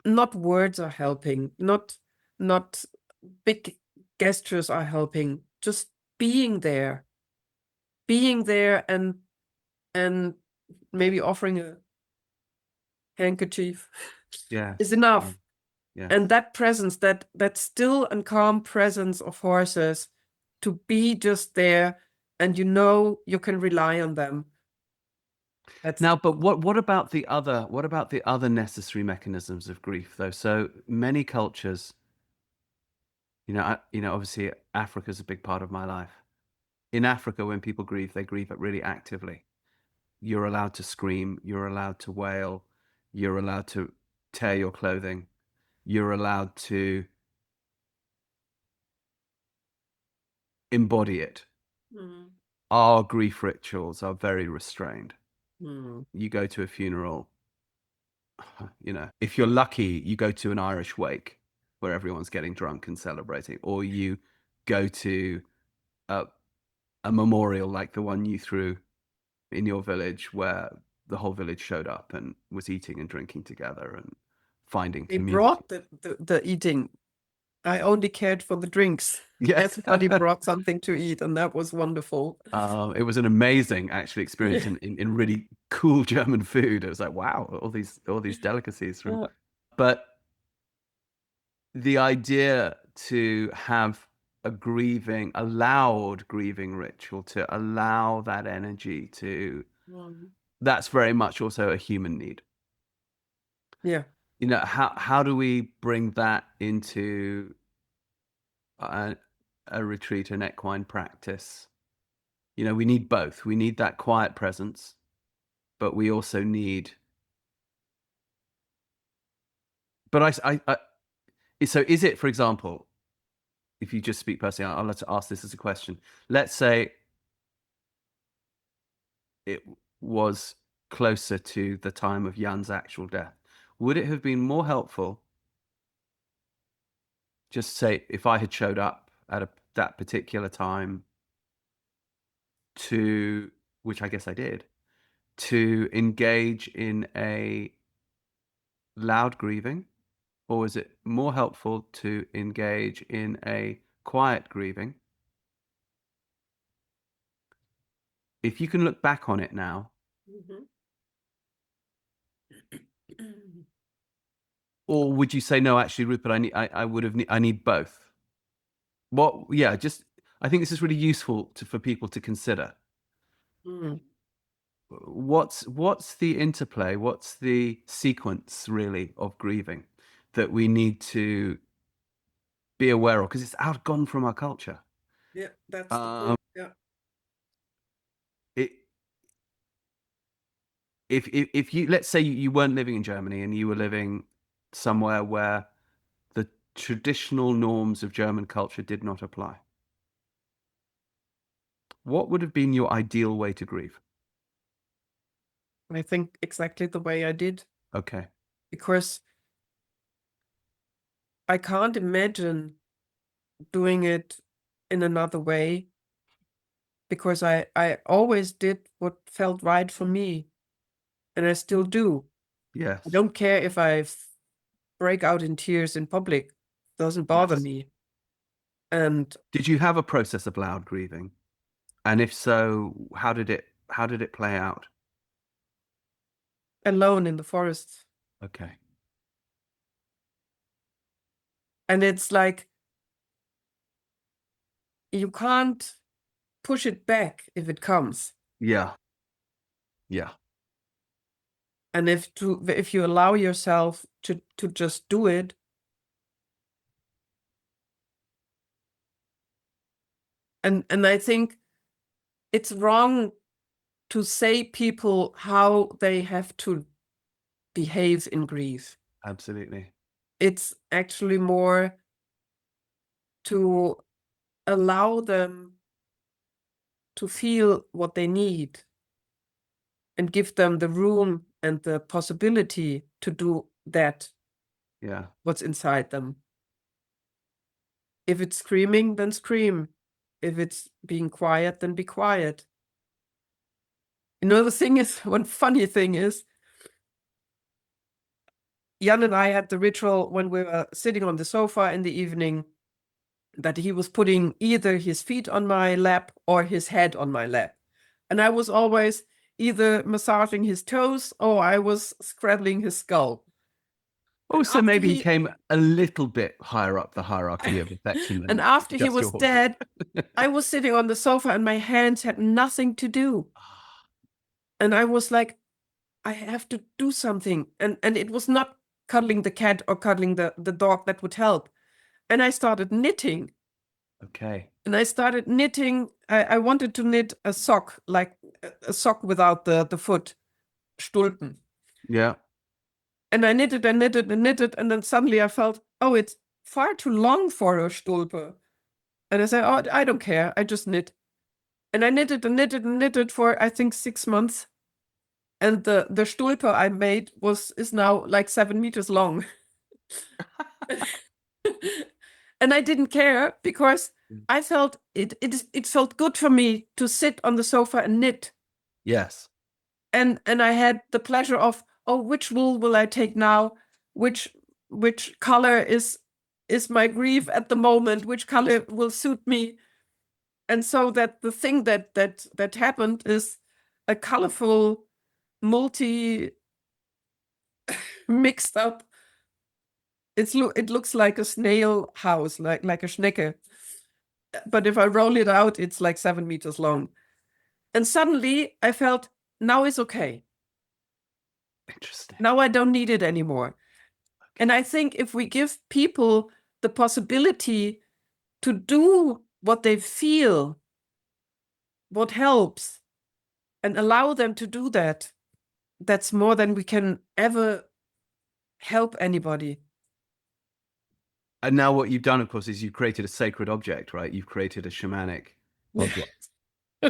not words are helping, not big gestures are helping, just being there. Being there and maybe offering a handkerchief Yes. is enough. Yes. And that presence, that still and calm presence of horses, to be just there, and you can rely on them. That's Now, but what about the other necessary mechanisms of grief, though? So many cultures, obviously Africa's a big part of my life. In Africa, when people grieve, they grieve really actively. You're allowed to scream, you're allowed to wail, you're allowed to tear your clothing, you're allowed to embody it. Mm. Our grief rituals are very restrained. Mm. You go to a funeral, if you're lucky, you go to an Irish wake where everyone's getting drunk and celebrating, or you go to a, a memorial like the one you threw in your village where the whole village showed up and was eating and drinking together and finding They community. brought the eating. I only cared for the drinks. Yes. Everybody brought something to eat, and that was wonderful. It was an amazing actually experience in really cool German food. It was like, wow, all these delicacies from, Yeah. but the idea to have a loud grieving ritual, to allow that energy to, that's very much also a human need. Yeah. How do we bring that into a retreat, an equine practice? We need both. We need that quiet presence, but we also need. But so is it, for example, if you just speak personally, I'll let's ask this as a question. Let's say it was closer to the time of Jan's actual death. Would it have been more helpful, just say, if I had showed up at that particular time which I guess I did, to engage in a loud grieving? Or is it more helpful to engage in a quiet grieving? If you can look back on it now, or would you say, no, actually, Rupert, I need both? I think this is really useful for people to consider. What's the interplay? What's the sequence really of grieving that we need to be aware of? Because it's gone from our culture. Yeah, that's the point. Yeah. If you, let's say you weren't living in Germany and you were living somewhere where the traditional norms of German culture did not apply, what would have been your ideal way to grieve? I think exactly the way I did, Okay. because I can't imagine doing it in another way, because I always did what felt right for me, and I still do. Yes. I don't care if I break out in tears in public. Doesn't bother Yes. me. And Did you have a process of loud grieving? And if so, how did it play out? alone in the forest. Okay. And it's like you can't push it back if it comes. Yeah. Yeah. And if you allow yourself to just do it, and I think it's wrong to say people how they have to behave in grief. Absolutely. It's actually more to allow them to feel what they need and give them the room and the possibility to do that, Yeah. what's inside them. If it's screaming, then scream. If it's being quiet, then be quiet. You know, the thing is, one funny thing is, Jan and I had the ritual when we were sitting on the sofa in the evening, that he was putting either his feet on my lap or his head on my lap. And I was always either massaging his toes or I was scrabbling his skull. Oh, so after maybe he he- came a little bit higher up the hierarchy of affection than And after he just was your horse. dead, I was sitting on the sofa and my hands had nothing to do. And I was like, I have to do something. And it was not cuddling the cat or cuddling the dog that would help. And I started knitting. Okay. And I started knitting. I wanted to knit a sock, like a sock without the foot, Stulpen. Yeah. And I knitted and knitted and knitted. And then suddenly I felt, oh, it's far too long for a Stulpe. And I said, oh, I don't care. I just knit. And I knitted and knitted and knitted for, I think, 6 months. And the Stulpe I made is now like 7 meters long. And I didn't care because I felt it felt good for me to sit on the sofa and knit. Yes. And I had the pleasure of, oh, which wool will I take now? Which color is my grief at the moment? Which color will suit me? And so that the thing that happened is a colorful, multi mixed up. It looks like a snail house, like a Schnecke. But if I roll it out, it's like 7 meters long. And suddenly I felt, now it's okay. Interesting. Now I don't need it anymore. And I think if we give people the possibility to do what they feel, what helps, and allow them to do that, that's more than we can ever help anybody. And now what you've done, of course, is you've created a sacred object, right? You've created a shamanic object.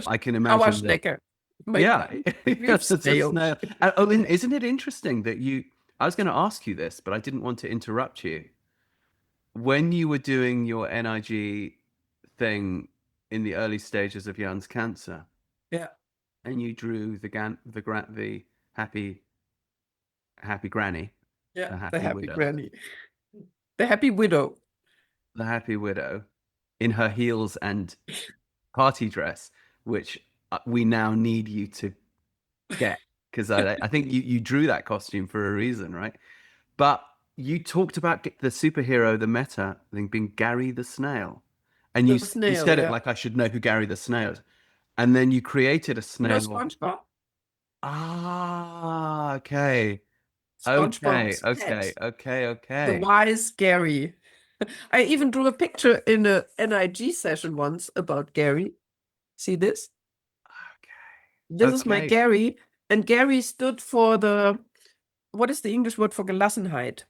I can Our imagine that. Schnecke. Yeah. Yes, it's a snail. snail. Oh, and isn't it interesting that I was going to ask you this, but I didn't want to interrupt you. When you were doing your NIG thing in the early stages of Jan's cancer, Yeah. and you drew the happy granny, Yeah. the The happy widow, granny. The happy widow. the happy widow in her heels and party dress, which we now need you to get, because I think you drew that costume for a reason, right? But you talked about the superhero, the meta thing being Gary the Snail, and The you snail, said it yeah. like I should know who Gary the Snail is, and then you created a You know snail. SpongeBob? Ah, okay. SpongeBob's Okay. the wise Gary. I even drew a picture in a NIG session once about Gary. See this? This is my Okay. Gary, and Gary stood for what is the English word for Gelassenheit?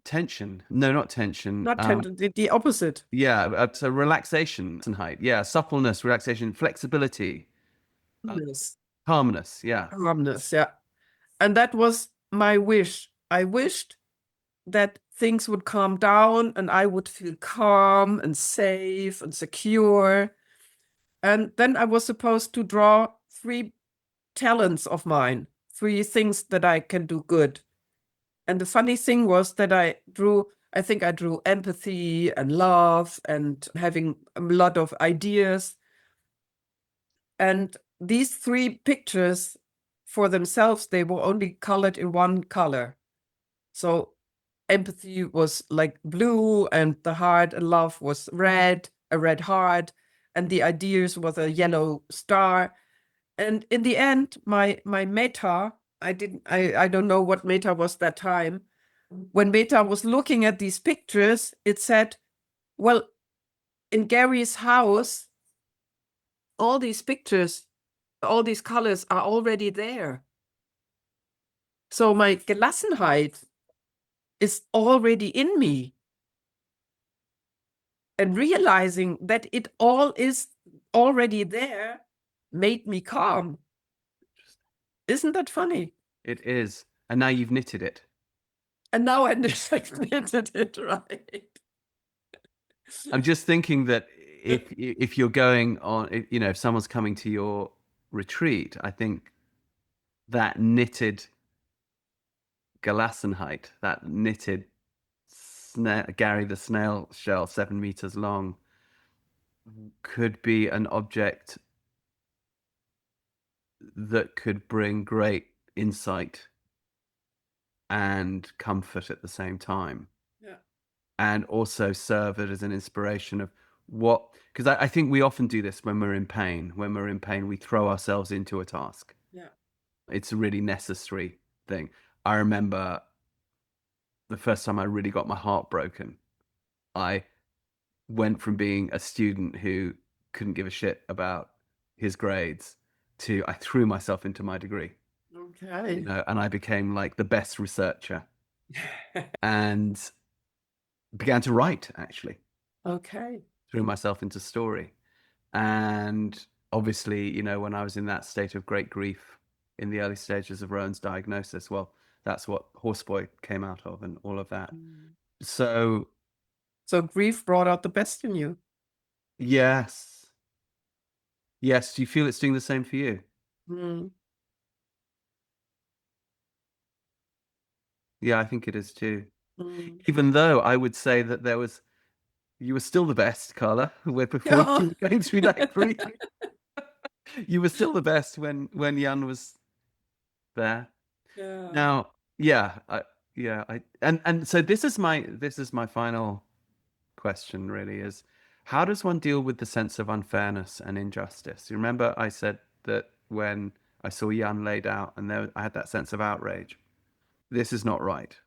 tension. No, not tension. Not tension, the opposite. Yeah, so relaxation and height. Yeah, suppleness, relaxation, flexibility, Calmness. calmness. Yeah. Calmness, yeah. And that was my wish. I wished that things would calm down and I would feel calm and safe and secure. And then I was supposed to draw 3 talents of mine, 3 things that I can do good. And the funny thing was that I think I drew empathy and love and having a lot of ideas. And these 3 pictures for themselves, they were only colored in one color. So empathy was like blue, and the heart and love was red, a red heart, and the ideas was a yellow star. And in the end, my meta, I don't know what meta was that time. When meta was looking at these pictures, it said, well, in Gary's house, all these pictures, all these colors are already there. So my Gelassenheit is already in me. And realizing that it all is already there made me calm. Isn't that funny? It is. And now you've knitted it. And now I knitted it right. I'm just thinking that if you're going on, you know, if someone's coming to your retreat, I think that knitted Gelassenheit, that knitted Gary the snail shell, 7 meters long, could be an object that could bring great insight and comfort at the same time. Yeah. And also serve it as an inspiration of what, because I think we often do this when we're in pain. When we're in pain, we throw ourselves into a task. Yeah. It's a really necessary thing. I remember the first time I really got my heart broken. I went from being a student who couldn't give a shit about his grades to I threw myself into my degree. Okay. You know, and I became like the best researcher and began to write, actually. Okay. Threw myself into story. And obviously, you know, when I was in that state of great grief in the early stages of Rowan's diagnosis, well, that's what Horseboy came out of and all of that. So grief brought out the best in you. yes. Yes. Do you feel it's doing the same for you? Mm. Yeah, I think it is too. Mm. Even though I would say that you were still the best, Karla, before Yeah. you were going through that grief. You were still the best when Jan was there. Yeah. Now, and so this is my final question really is, how does one deal with the sense of unfairness and injustice? You remember I said that when I saw Jan laid out and I had that sense of outrage. This is not right.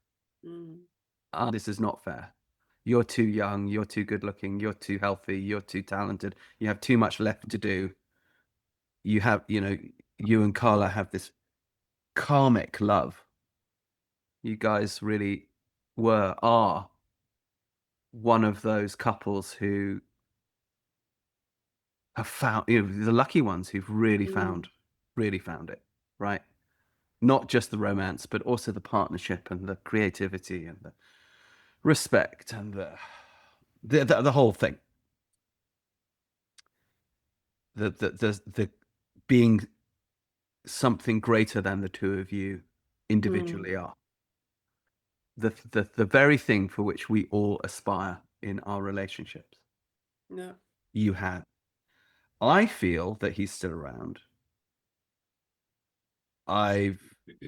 This is not fair. You're too young, you're too good looking, you're too healthy, you're too talented, you have too much left to do. You have, you know, you and Karla have this karmic love. You guys really are one of those couples who have found, you know, the lucky ones who've really found it, right? Not just the romance, but also the partnership and the creativity and the respect and the whole thing. The being something greater than the two of you individually are. The very thing for which we all aspire in our relationships. Yeah. You have. I feel that he's still around.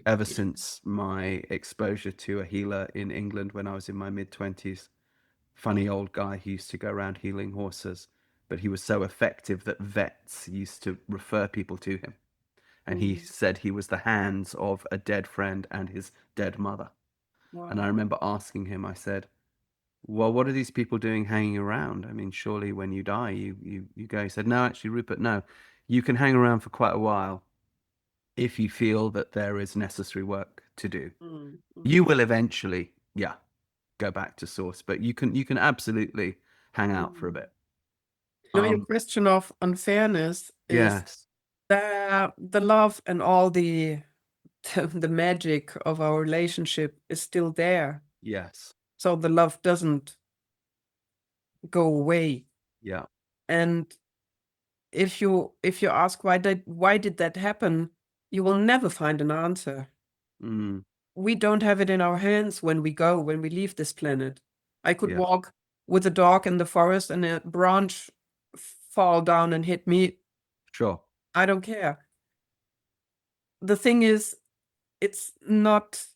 Ever since my exposure to a healer in England when I was in my mid-20s, funny old guy who used to go around healing horses, but he was so effective that vets used to refer people to him. And he said he was the hands of a dead friend and his dead mother. Wow. And I remember asking him, I said, well, what are these people doing hanging around? I mean, surely when you die, you go. He said, no, actually, Rupert, no. You can hang around for quite a while if you feel that there is necessary work to do. You will eventually, go back to source, but you can absolutely hang out for a bit. Your question of unfairness is Yes. the love and all the the magic of our relationship is still there. Yes. So the love doesn't go away. Yeah. And if you ask why did that happen, you will never find an answer. Mm. We don't have it in our hands when we leave this planet. I could Yeah. walk with a dog in the forest and a branch fall down and hit me. Sure. I don't care. The thing is, it's not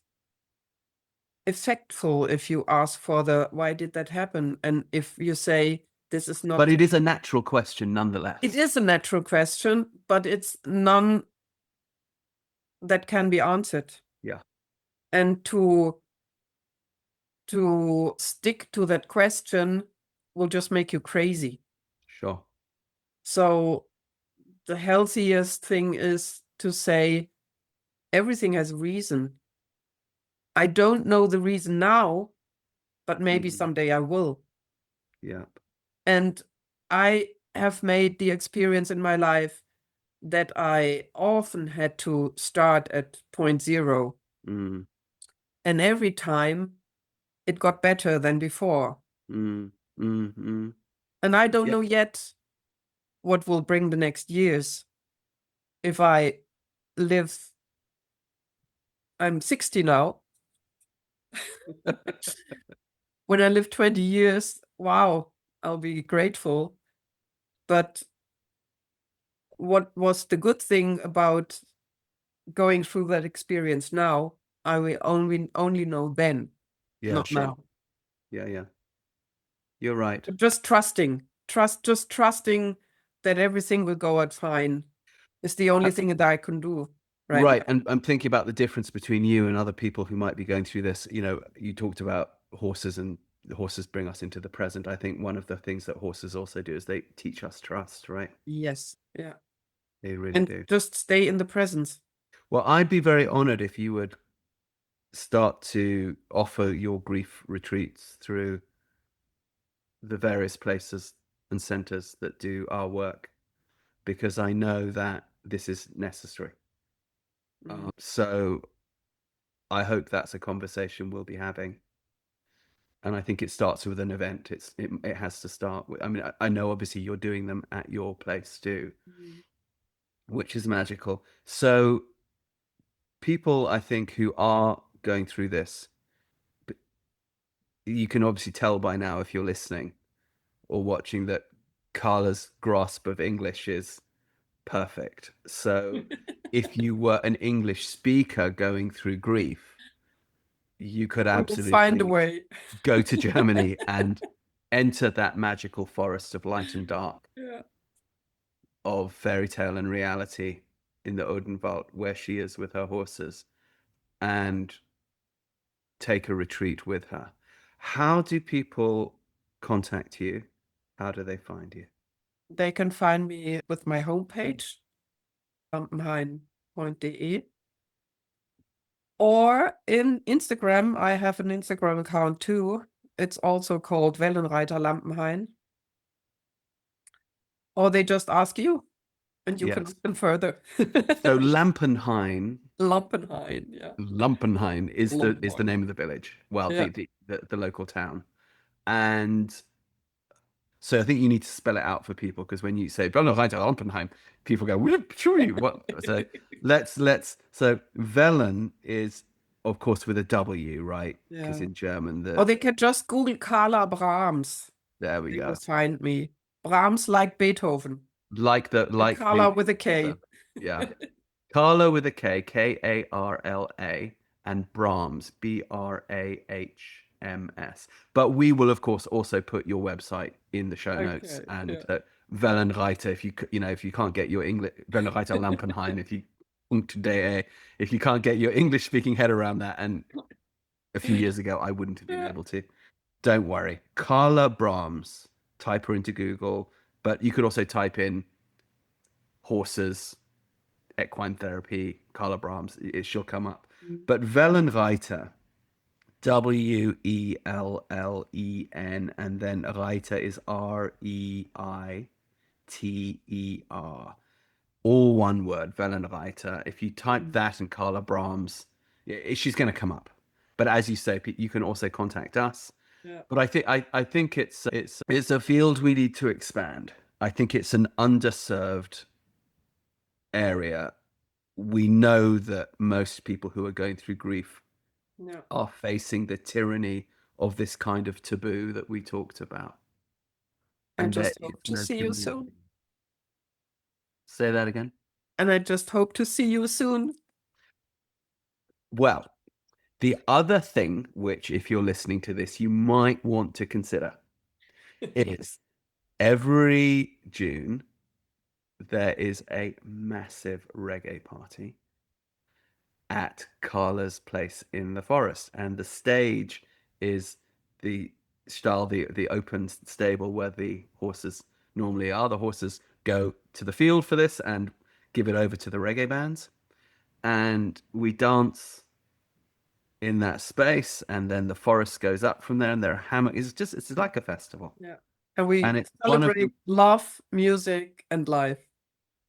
effectful if you ask for the why did that happen, and if you say this is not. But it is a natural question nonetheless. It is a natural question, but it's none that can be answered. Yeah. And to stick to that question will just make you crazy. Sure. So the healthiest thing is to say everything has a reason. I don't know the reason now, but maybe someday I will. Yeah. And I have made the experience in my life that I often had to start at point zero. Mm. And every time it got better than before. Mm. Mm. Mm. And I don't Yeah. know yet what will bring the next years. If I live, I'm 60 now. When I live 20 years, wow, I'll be grateful. But what was the good thing about going through that experience now, I will only know then, Yeah. not Sure. now. Yeah. Yeah. You're right. But just trusting that everything will go out fine is the only thing that I can do Right. now. And I'm thinking about the difference between you and other people who might be going through this. You know, you talked about horses, and the horses bring us into the present. I think one of the things that horses also do is they teach us trust, right? Yes. Yeah. They really And do. just stay in the presence. Well, I'd be very honored if you would start to offer your grief retreats through the various places and centers that do our work, because I know that this is necessary. So I hope that's a conversation we'll be having. And I think it starts with an event. It has to start with, I mean, I know obviously you're doing them at your place too, which is magical. So people, I think, who are going through this, you can obviously tell by now if you're listening or watching that Karla's grasp of English is perfect. So if you were an English speaker going through grief, you could We will find a absolutely way. go to Germany and enter that magical forest of light and dark, Yeah. of fairy tale and reality in the Odenwald, where she is with her horses, and take a retreat with her. How do people contact you? How do they find you? They can find me with my homepage, lampenhain.de. Or in Instagram, I have an Instagram account too. It's also called Wellenreiter Lampenhain. Or they just ask you, and you can Yes. look them further. So Lampenhain, Lampenhain, yeah. Lampenhain is the Lampenhain. name of the village. Well, Yeah. the local town. And so I think you need to spell it out for people, because when you say Wellenreiter Lampenhain, people go, what? So so Wellen is of course with a W, right? Because Yeah. in German Or they can just Google Karla Brahms. there we They go. will find me. Brahms like Beethoven. Like Karla with a K. Yeah. Karla with a K, Karla, and Brahms, Brahms. But we will, of course, also put your website in the show notes, Okay, and yeah. Wellenreiter, if you can't get your English, Wellenreiter Lampenhain, if you can't get your English speaking head around that, and a few years ago I wouldn't have been able to. Don't worry, Karla Brahms. Type her into Google, but you could also type in horses, equine therapy, Karla Brahms, she'll come up. But Wellenreiter Wellen, and then Reiter is Reiter. All one word, Wellenreiter. If you type that and Karla Brahms, she's going to come up. But as you say, you can also contact us. Yeah. But I think it's a field we need to expand. I think it's an underserved area. We know that most people who are going through grief Yeah. are facing the tyranny of this kind of taboo that we talked about. I And just there hope is to no see you community. soon. Say that again. And I just hope to see you soon. Well, the other thing, which if you're listening to this, you might want to consider is every June, there is a massive reggae party at Karla's place in the forest. And the stage is the stall, the open stable where the horses normally are. The horses go to the field for this and give it over to the reggae bands. And we dance in that space, and then the forest goes up from there, and there are hammocks. It's like a festival. Yeah. And we And it's one of celebrate love, music, and life.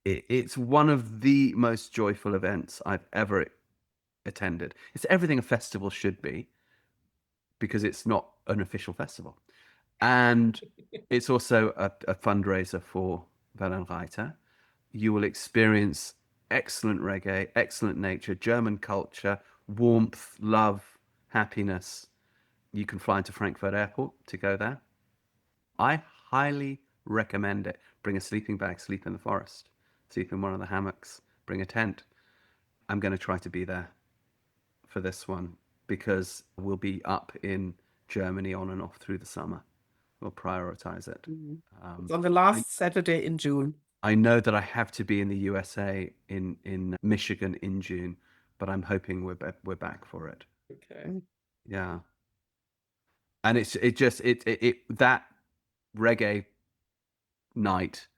it's one of the most joyful events I've ever attended. It's everything a festival should be, because it's not an official festival. And it's also a fundraiser for Wellenreiter. You will experience excellent reggae, excellent nature, German culture, warmth, love, happiness. You can fly into Frankfurt Airport to go there. I highly recommend it. Bring a sleeping bag, sleep in the forest, sleep in one of the hammocks, bring a tent. I'm going to try to be there for this one because we'll be up in Germany on and off through the summer. We'll prioritize it. It's on the last Saturday in June. I know that I have to be in the USA in Michigan in June, but I'm hoping we're back for it. Okay. Yeah. And it just that reggae night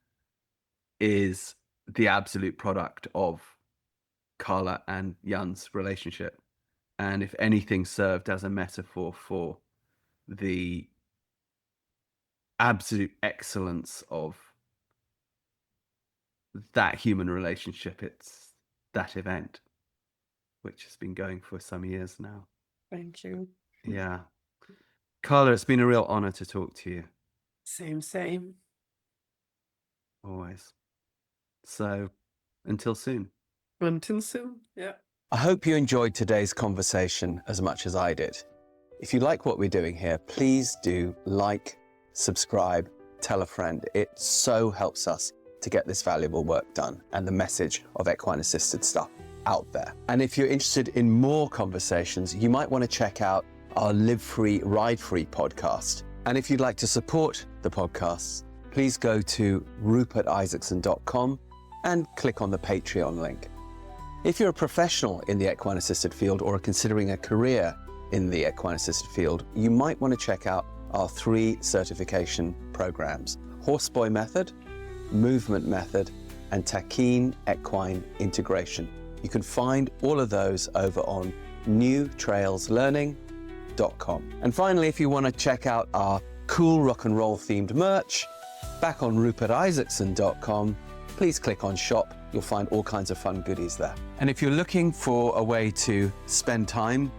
is the absolute product of Karla and Jan's relationship. And if anything served as a metaphor for the absolute excellence of that human relationship, it's that event, which has been going for some years now. Thank you. Yeah. Karla, it's been a real honor to talk to you. Same. Always. So until soon. Until soon. Yeah. I hope you enjoyed today's conversation as much as I did. If you like what we're doing here, please do like, subscribe, tell a friend. It so helps us to get this valuable work done and the message of equine assisted stuff out there. And if you're interested in more conversations, you might want to check out our Live Free, Ride Free podcast. And if you'd like to support the podcasts, please go to rupertisaacson.com and click on the Patreon link. If you're a professional in the equine assisted field or are considering a career in the equine assisted field, you might want to check out our 3 certification programs: Horseboy Method, Movement Method, and Taquine Equine Integration. You can find all of those over on newtrailslearning.com. And finally, if you want to check out our cool rock and roll themed merch, back on rupertisaacson.com, please click on shop. You'll find all kinds of fun goodies there. And if you're looking for a way to spend time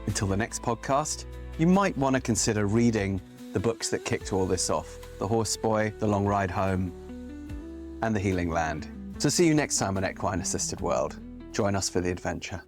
until the next podcast, you might want to consider reading the books that kicked all this off: The Horseboy, The Long Ride Home, and The Healing Land. So see you next time on Equine Assisted World. Join us for the adventure.